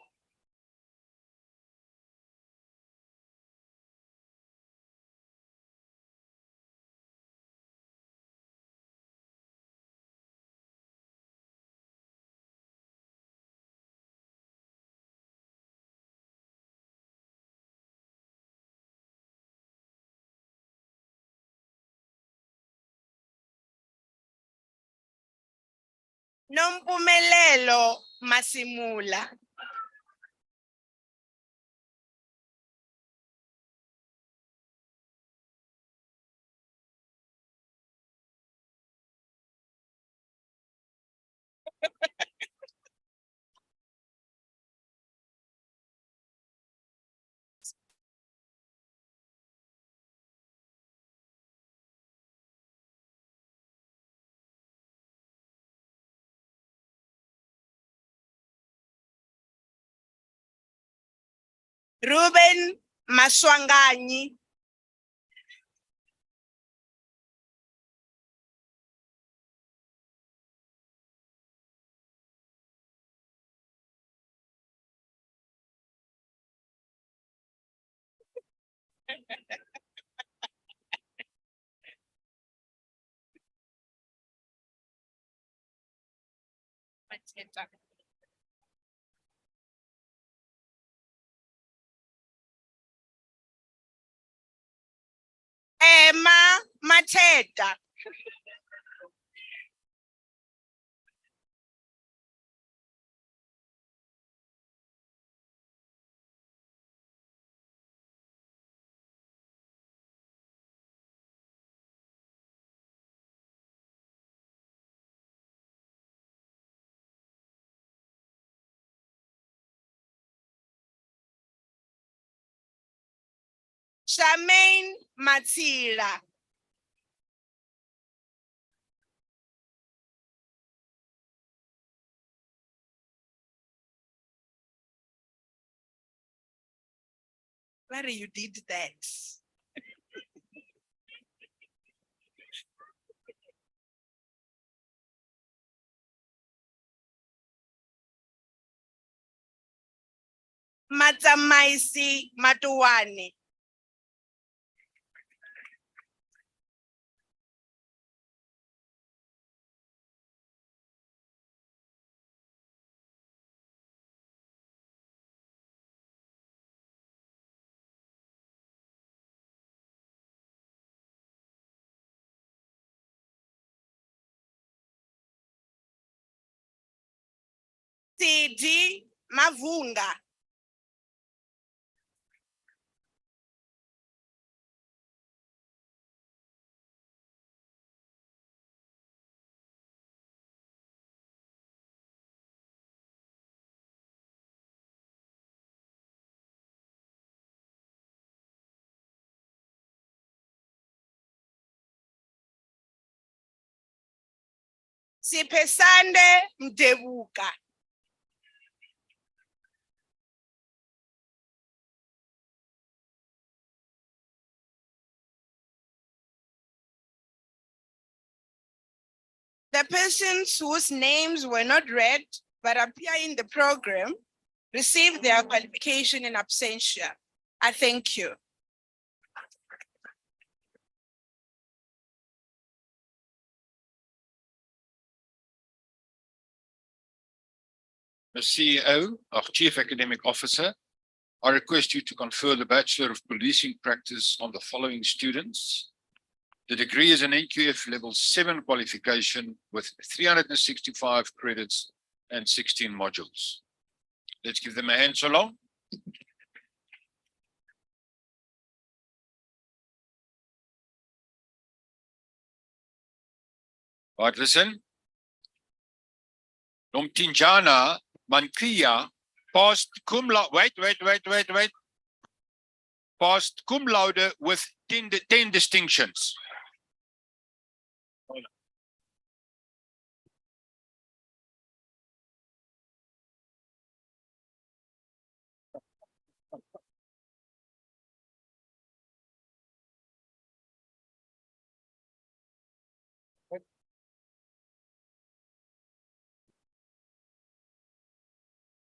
Nompumelelo Masimula. Ruben Maswanganyi. Emma Mateta. Charmaine Matila. Where you did that? Matsamaisi Matuwane. Sidi Mavunga. Sipesande Mdebuka. The persons whose names were not read but appear in the program received their qualification in absentia. I thank you. The CEO, our Chief Academic Officer, I request you to confer the Bachelor of Policing Practice on the following students. The degree is an NQF Level 7 qualification with 365 credits and 16 modules. Let's give them a hand so long. Right, listen. Nomtinjana Mankia passed cum laude, wait. Passed cum laude with 10 distinctions.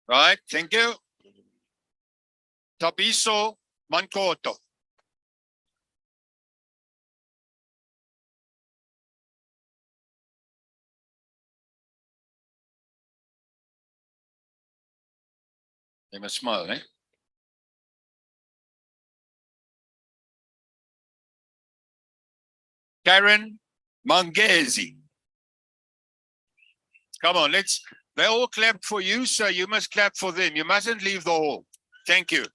Right, thank you. Tabiso Mankoto. They must smile, eh? Karen Mangezi. Come on, they all clapped for you, so you must clap for them. You mustn't leave the hall. Thank you.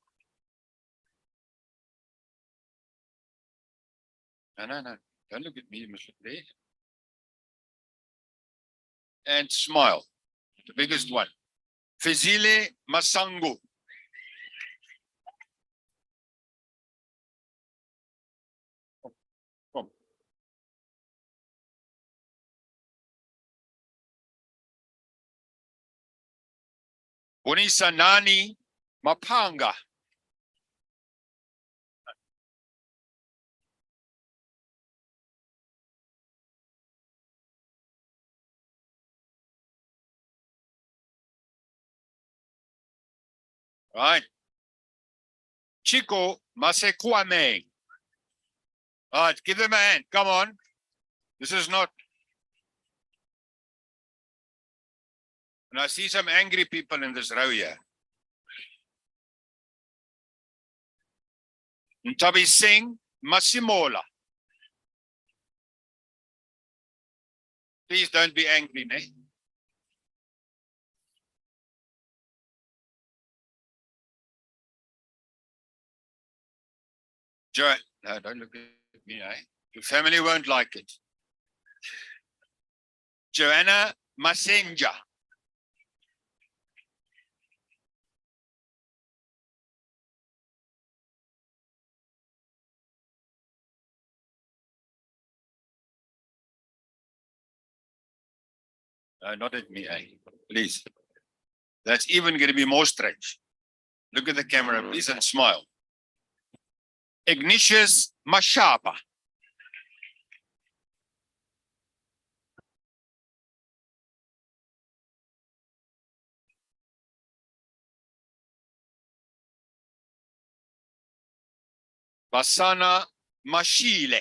No. Don't look at me, you must look there. And smile. The biggest one. Fezile Masango. Come. Bonisanani Mapanga. Right. Chico Masekwame. All right, give them a hand. Come on. This is not. And I see some angry people in this row here. Ntabi Singh Masimola. Please don't be angry, ne? Joe, no, don't look at me, eh? Your family won't like it. Joanna Masenja. Not at me, eh? Please. That's even going to be more strange. Look at the camera, please, and smile. Ignatius Mashapa. Basana Mashile.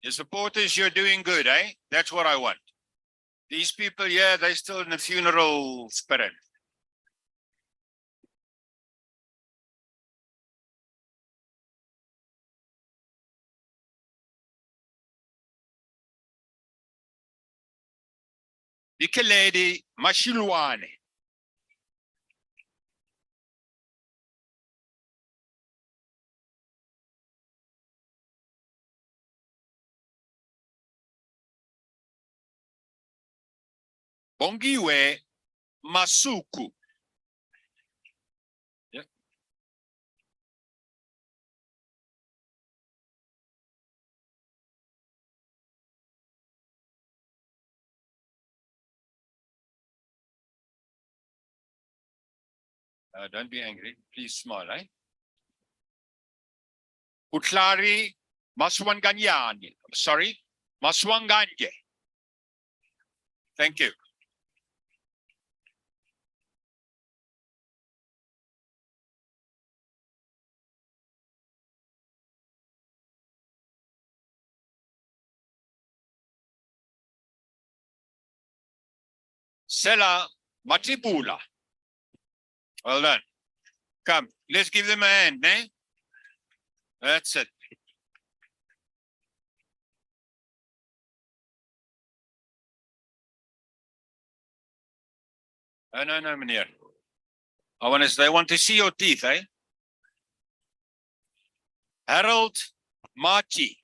Your supporters, you're doing good, eh? That's what I want. These people, yeah, they're still in the funeral spirit. Dikeledi Mashilwane. Bongiwe Masuku. Yeah. Don't be angry. Please smile, eh? Utlari Maswanganyani. Sorry, Maswanganye. Thank you. Sela Matibula. Well done. Come, let's give them a hand, eh? That's it. No, meneer. They want to see your teeth, eh? Harold Machi.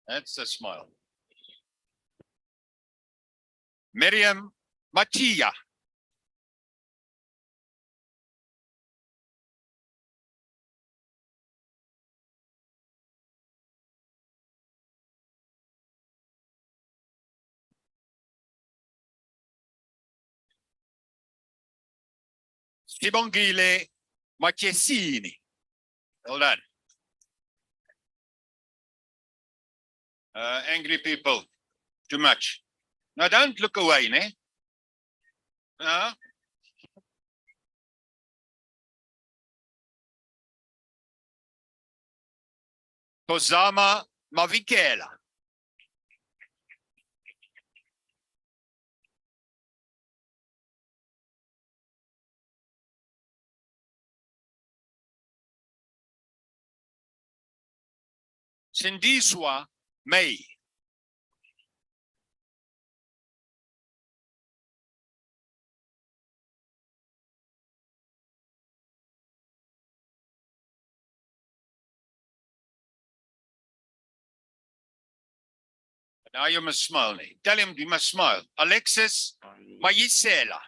That's a smile. Miriam Machia. Sibongile Machesini. Well done. Angry people, too much. Now don't look away, ne? Kozama Mavikela. Sindiswa May. Now you must smile. Tell him you must smile. Alexis Mayisela.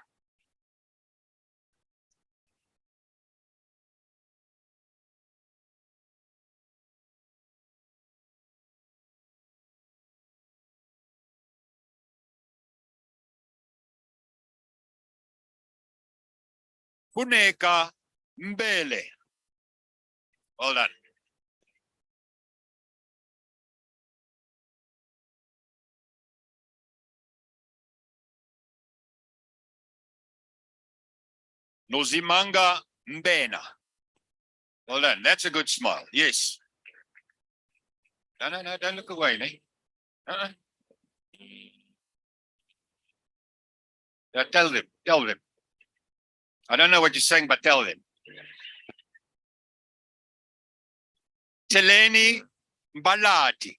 Funeka Mbele. Well done. Nozimanga Mbena. Well done. That's a good smile. Yes. No, don't look away, ne? Yeah, tell them. I don't know what you're saying, but tell them. Teleni Balati.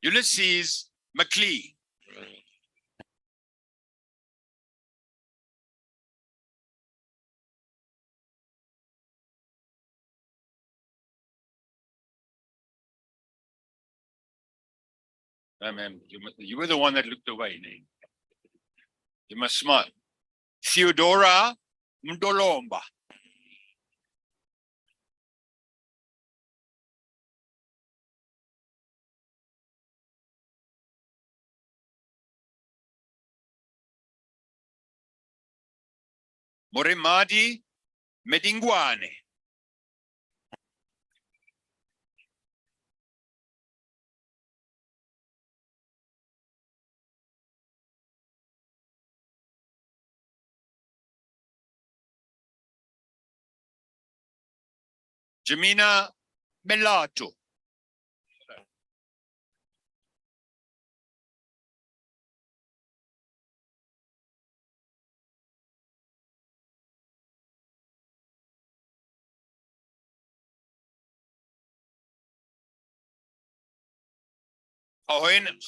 Ulysses McLean. No, man, you were the one that looked away, ne? You must smile. Theodora Mdolomba. Moremadi Medingwane. Jamina Melato.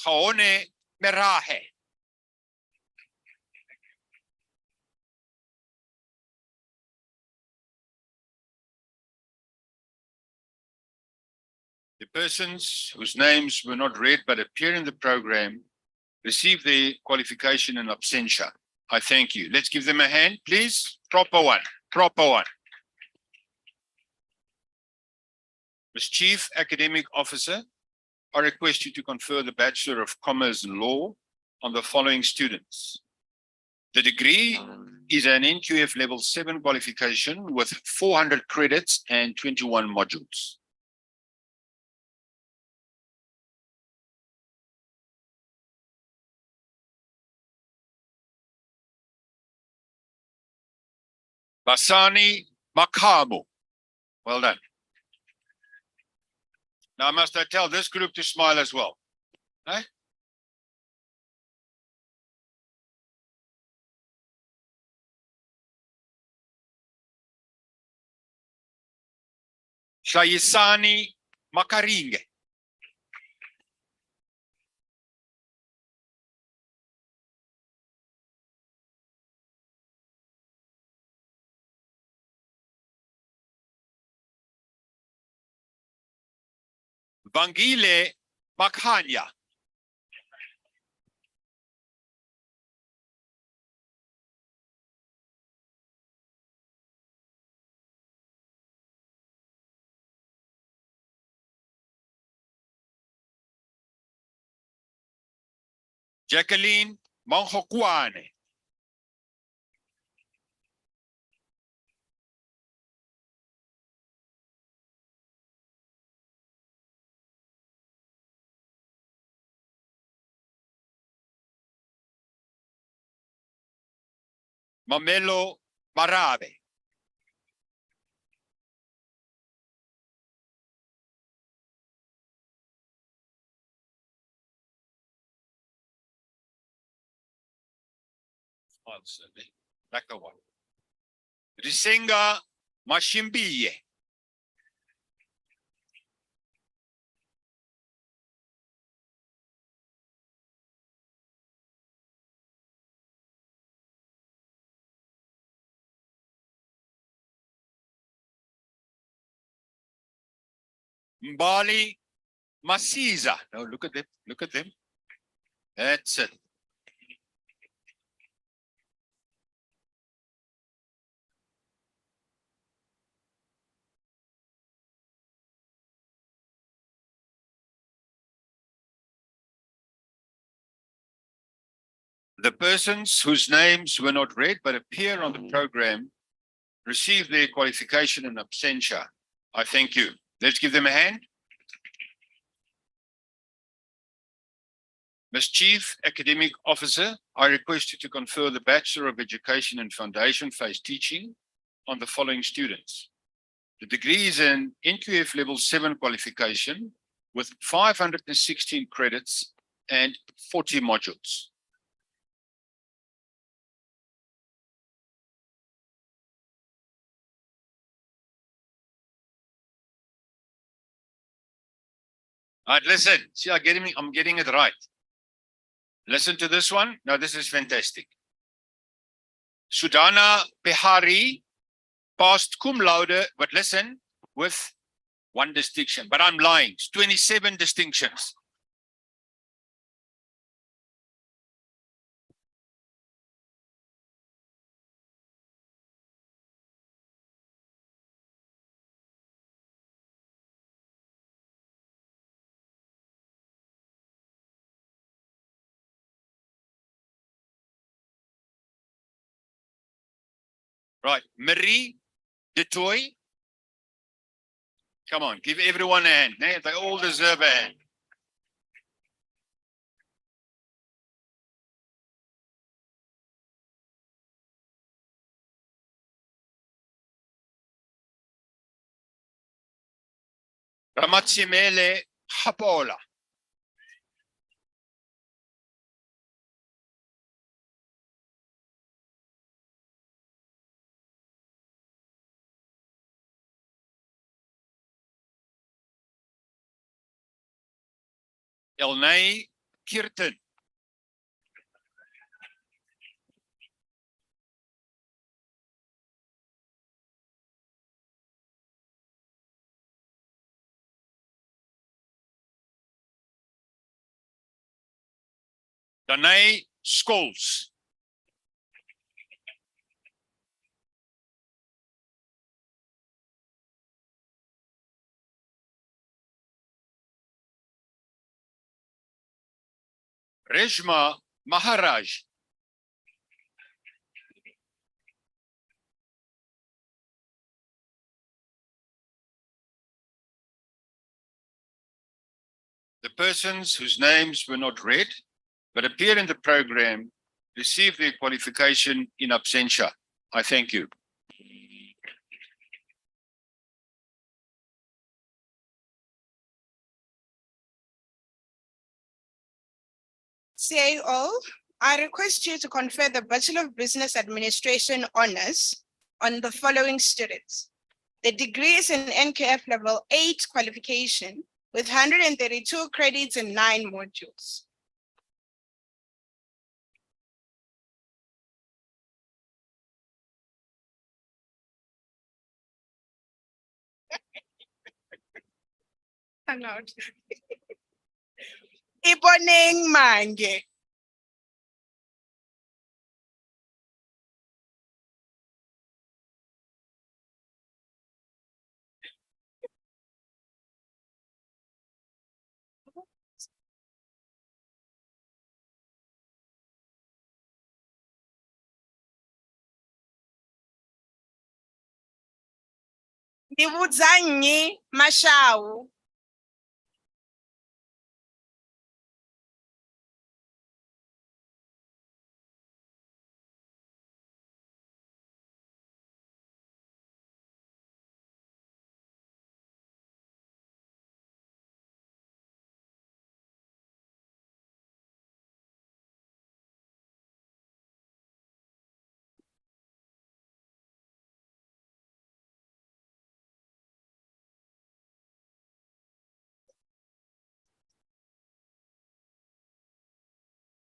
Haone Merahe. The persons whose names were not read but appear in the program receive their qualification in absentia. I thank you. Let's give them a hand, please. Proper one. As Chief Academic Officer, I request you to confer the Bachelor of Commerce in Law on the following students. The degree is an NQF Level 7 qualification with 400 credits and 21 modules. Basani Makamu. Well done. Now, must I tell this group to smile as well? Eh? Shayisani Makaringe. Bangile Makhanya. Jacqueline Mangokwane. Mamelo Marabe. Lekker one. Risenga Mashimbiye. Mbali Masiza. Now look at them. Look at them. That's it. The persons whose names were not read but appear on the program receive their qualification in absentia. I thank you. Let's give them a hand. Ms. Chief Academic Officer, I request you to confer the Bachelor of Education in Foundation Phase Teaching on the following students. The degree is an NQF Level 7 qualification with 516 credits and 40 modules. All right, listen. See, I'm getting it right. Listen to this one. Now, this is fantastic. Sudana Pehari passed cum laude, but listen, with 1 distinction. But I'm lying. It's 27 distinctions. Right, Marie DeToy. Come on, give everyone a hand. They all deserve a hand. Ramatsimele Hapola. Elnay Kirtan. Danay Scholes. Reshma Maharaj. The persons whose names were not read but appear in the program receive their qualification in absentia. I thank you. CAO, I request you to confer the Bachelor of Business Administration honors on the following students. The degree is in NQF Level 8 qualification with 132 credits and 9 modules. Allowed. Iboneng Mange. Ndibudzanyi Mashau.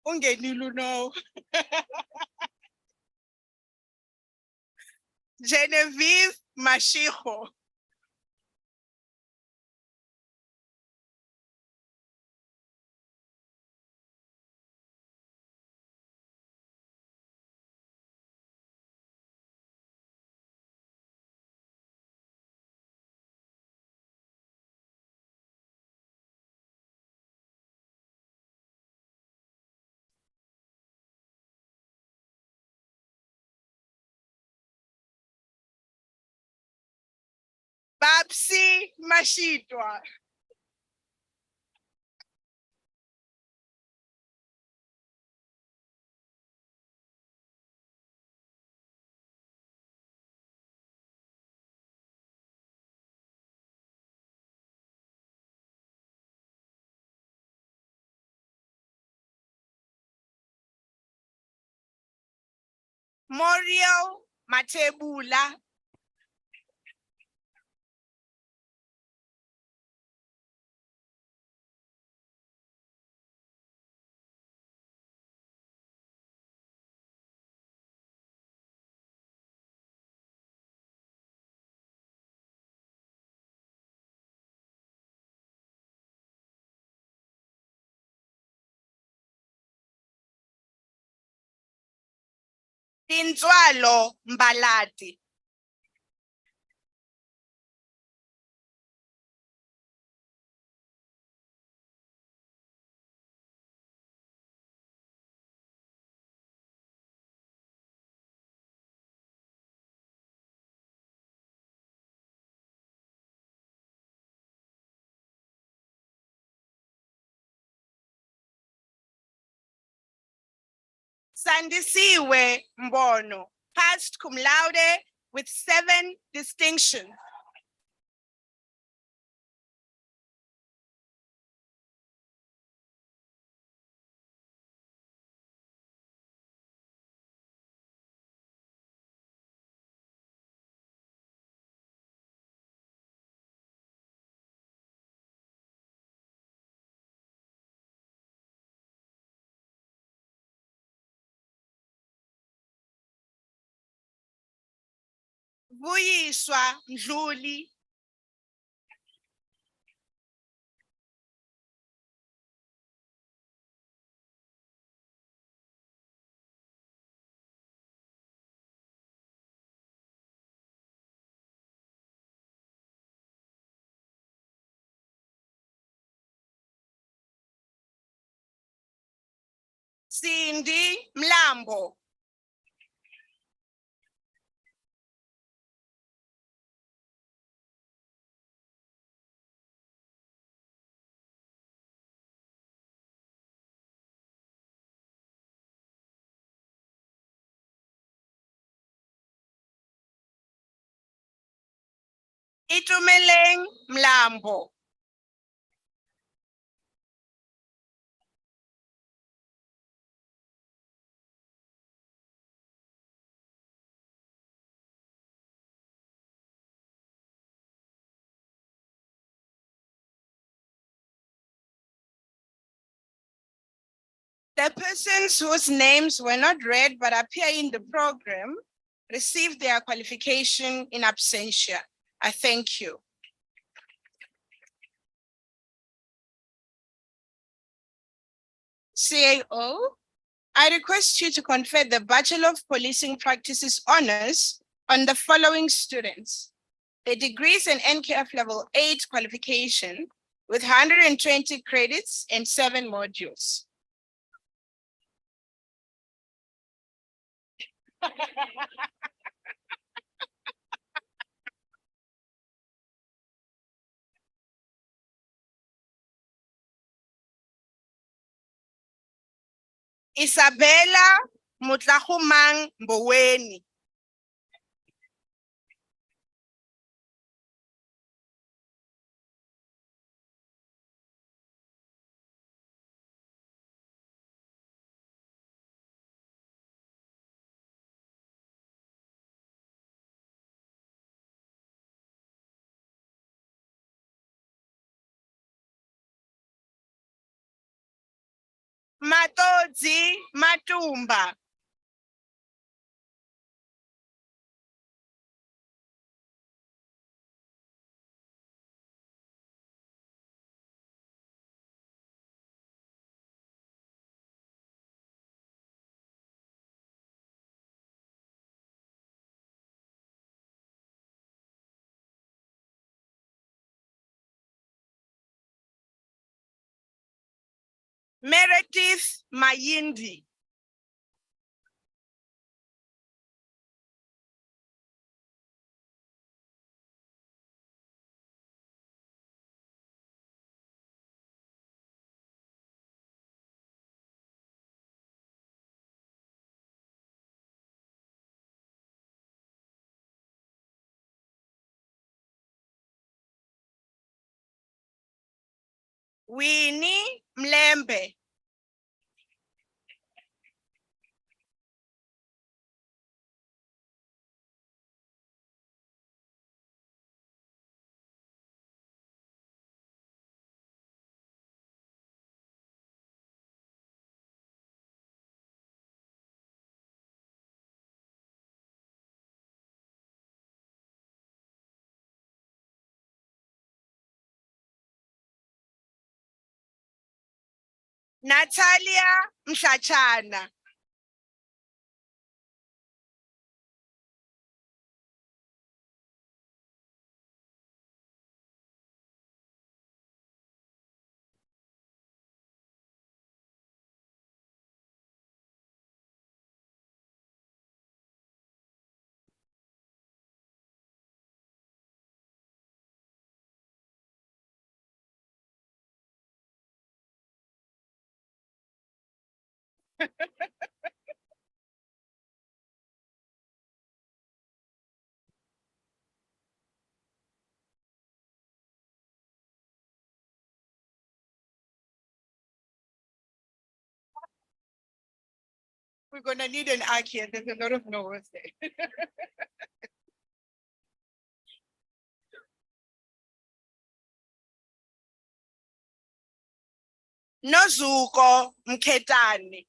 Ungenile no. Genevieve Mashiho. Babsi Mashitwa. Moriel Matebula. Tinzwalo Mbalati. Sandisiwe Mbono, passed cum laude with 7 distinctions. Vuyiswa Mdluli. Cindy Mlambo. Itumeleng Mlambo. The persons whose names were not read but appear in the program received their qualification in absentia. I thank you. CAO, I request you to confer the Bachelor of Policing Practices honors on the following students. The degrees in NKF level 8 qualification with 120 credits and 7 modules. Isabella Mutlahumang Mboweni. Matodzi Matumba. Meredith Mayindi. Winnie Mlembe. Natalia Mshachana. We're gonna need an arc here. There's a lot of noise there. Nozuko Mketani.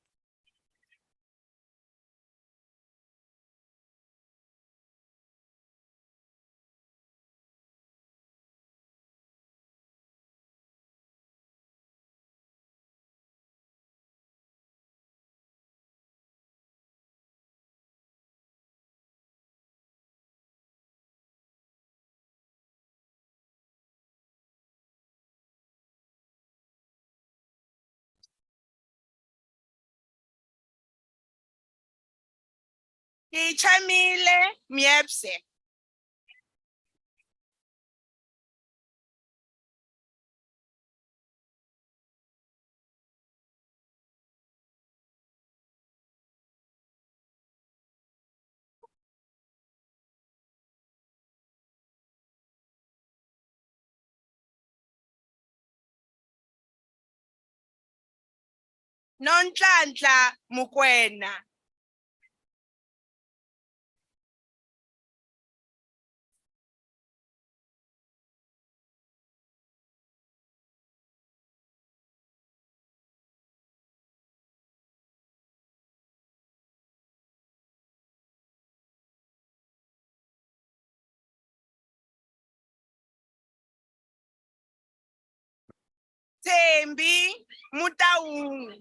Ichamile Miepse. Nonhlanhla Mukwena. Thembi Mutaung.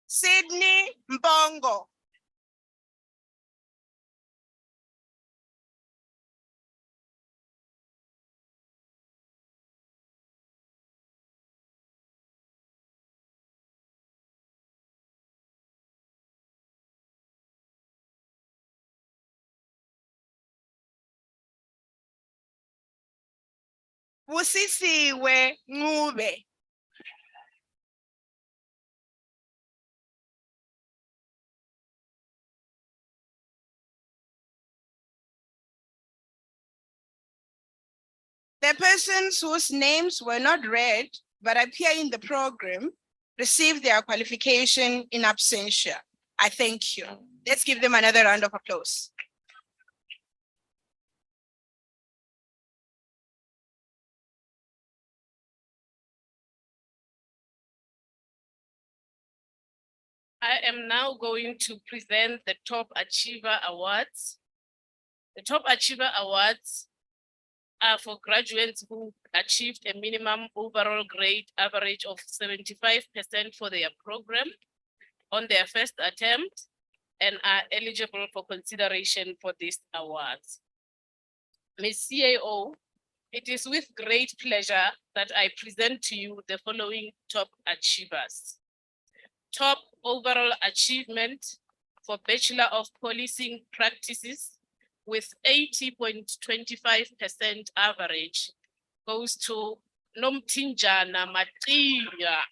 Sydney Mbongo. Busisiwe Ncube. The persons whose names were not read but appear in the program received their qualification in absentia. I thank you. Let's give them another round of applause. I am now going to present the Top Achiever Awards. The Top Achiever Awards are for graduates who achieved a minimum overall grade average of 75% for their program on their first attempt and are eligible for consideration for these awards. Ms. CAO, it is with great pleasure that I present to you the following top achievers. Top overall achievement for Bachelor of Policing Practices with 80.25% average goes to Nomtinjana Matiya.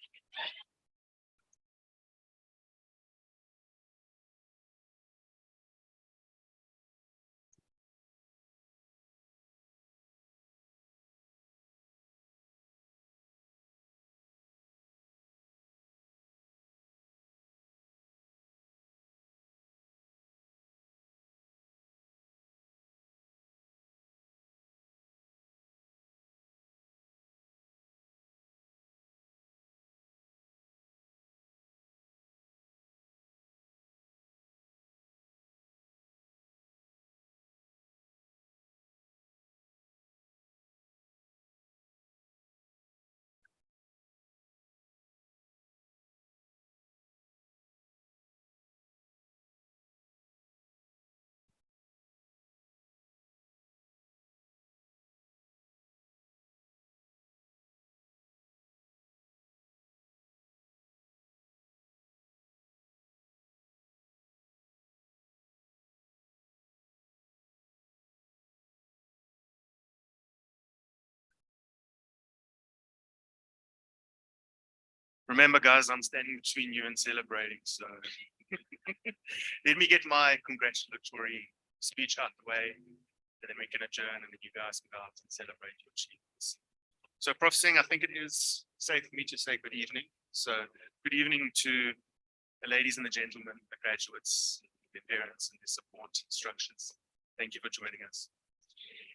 Remember, guys, I'm standing between you and celebrating, so let me get my congratulatory speech out the way, and then we can adjourn, and then you guys can go out and celebrate your achievements. So, Prof. Singh, I think it is safe for me to say good evening. So, good evening to the ladies and the gentlemen, the graduates, their parents, and their support instructions. Thank you for joining us.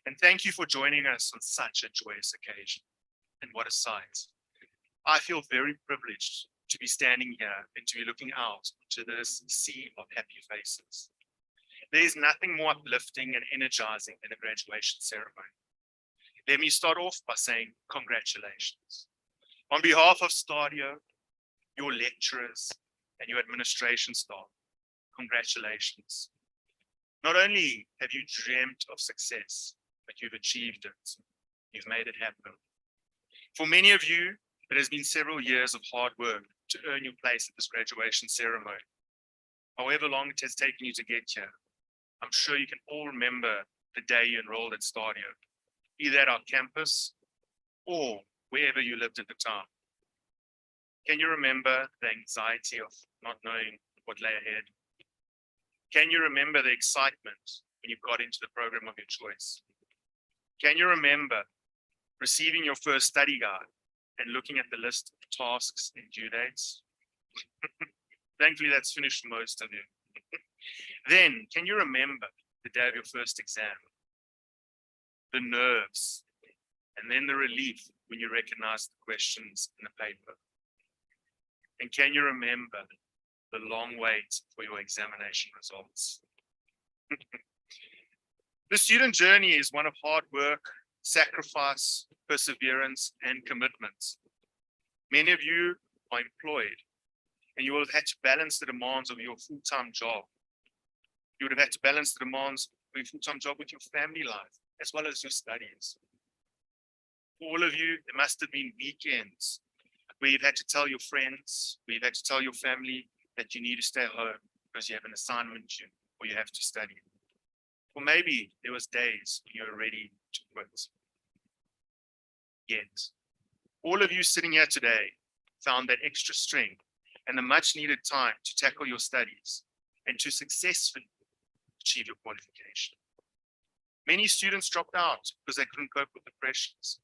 And thank you for joining us on such a joyous occasion. And what a sight. I feel very privileged to be standing here and to be looking out into this sea of happy faces. There is nothing more uplifting and energizing than a graduation ceremony. Let me start off by saying congratulations. On behalf of Stadio, your lecturers, and your administration staff, congratulations. Not only have you dreamt of success, but you've achieved it. You've made it happen. For many of you, it has been several years of hard work to earn your place at this graduation ceremony. However long it has taken you to get here, I'm sure you can all remember the day you enrolled at Stadio, either at our campus or wherever you lived at the time. Can you remember the anxiety of not knowing what lay ahead? Can you remember the excitement when you got into the program of your choice? Can you remember receiving your first study guide and looking at the list of tasks and due dates? Thankfully, that's finished for most of you. Then, can you remember the day of your first exam? The nerves, and then the relief when you recognized the questions in the paper. And can you remember the long wait for your examination results? The student journey is one of hard work, sacrifice, perseverance, and commitment. Many of you are employed, and you will have had to balance the demands of your full-time job. You would have had to balance the demands of your full-time job with your family life, as well as your studies. For all of you, there must have been weekends where you've had to tell your friends, where you've had to tell your family that you need to stay home because you have an assignment due or you have to study. Or maybe there was days when you were ready to quit. yet. All of you sitting here today found that extra strength and the much needed time to tackle your studies and to successfully achieve your qualification. Many students dropped out because they couldn't cope with the pressures,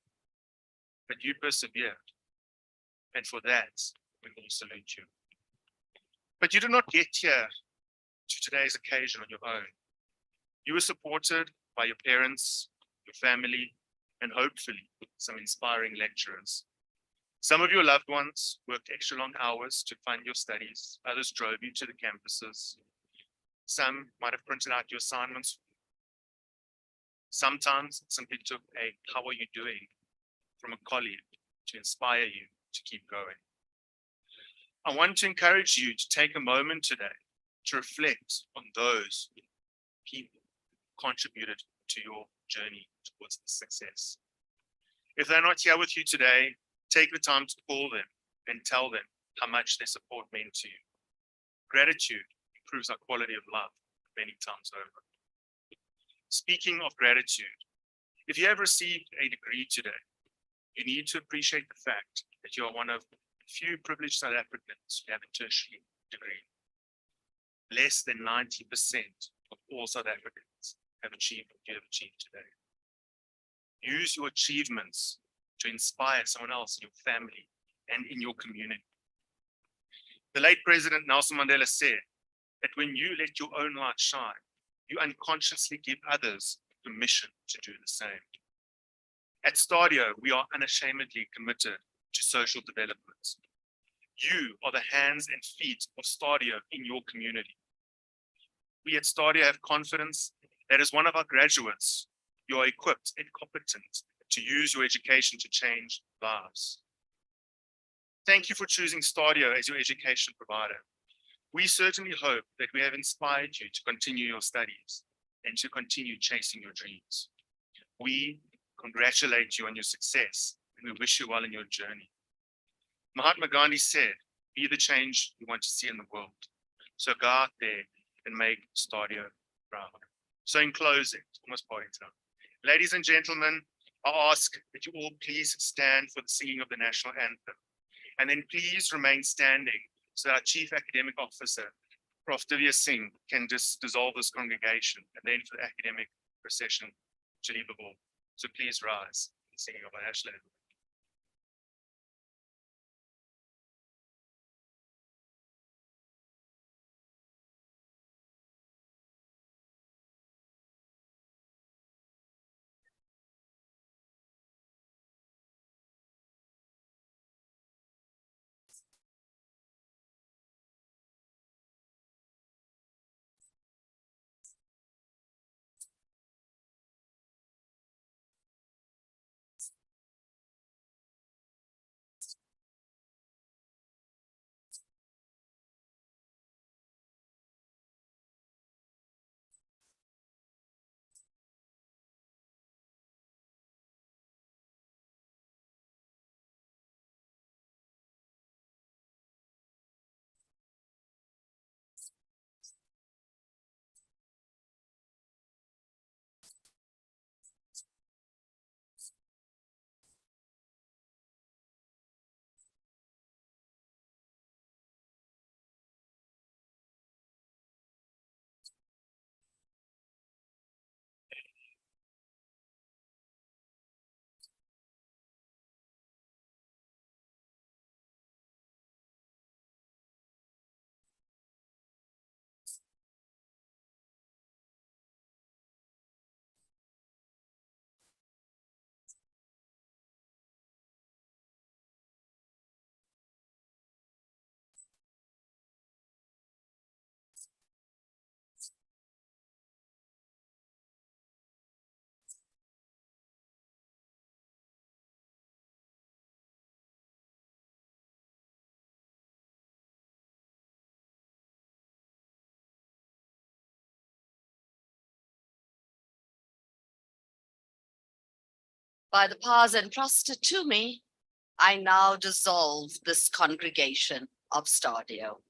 but you persevered. And for that, we will salute you. But you did not get here to today's occasion on your own. You were supported by your parents, your family, and hopefully some inspiring lecturers. Some of your loved ones worked extra long hours to fund your studies. Others drove you to the campuses. Some might have printed out your assignments. Sometimes simply took a "how are you doing" from a colleague to inspire you to keep going. I want to encourage you to take a moment today to reflect on those people who contributed to your journey towards this success. If they're not here with you today, take the time to call them and tell them how much their support meant to you. Gratitude improves our quality of life many times over. Speaking of gratitude, if you have received a degree today, you need to appreciate the fact that you are one of the few privileged South Africans who have a tertiary degree. Less than 90% of all South Africans have achieved what you have achieved today. Use your achievements to inspire someone else in your family and in your community. The late President Nelson Mandela said that when you let your own light shine, you unconsciously give others permission to do the same. At Stadio, we are unashamedly committed to social development. You are the hands and feet of Stadio in your community. We at Stadio have confidence that as one of our graduates, you are equipped and competent to use your education to change lives. Thank you for choosing Stadio as your education provider. We certainly hope that we have inspired you to continue your studies and to continue chasing your dreams. We congratulate you on your success and we wish you well in your journey. Mahatma Gandhi said, "Be the change you want to see in the world." So go out there and make Stadio proud. So in closing, almost party time. Ladies and gentlemen, I ask that you all please stand for the singing of the national anthem. And then please remain standing so that our Chief Academic Officer, Prof. Divya Singh, can just dissolve this congregation and then for the academic procession to leave the hall. So please rise for the singing of our national anthem. By the powers entrusted to me, I now dissolve this congregation of Stadio.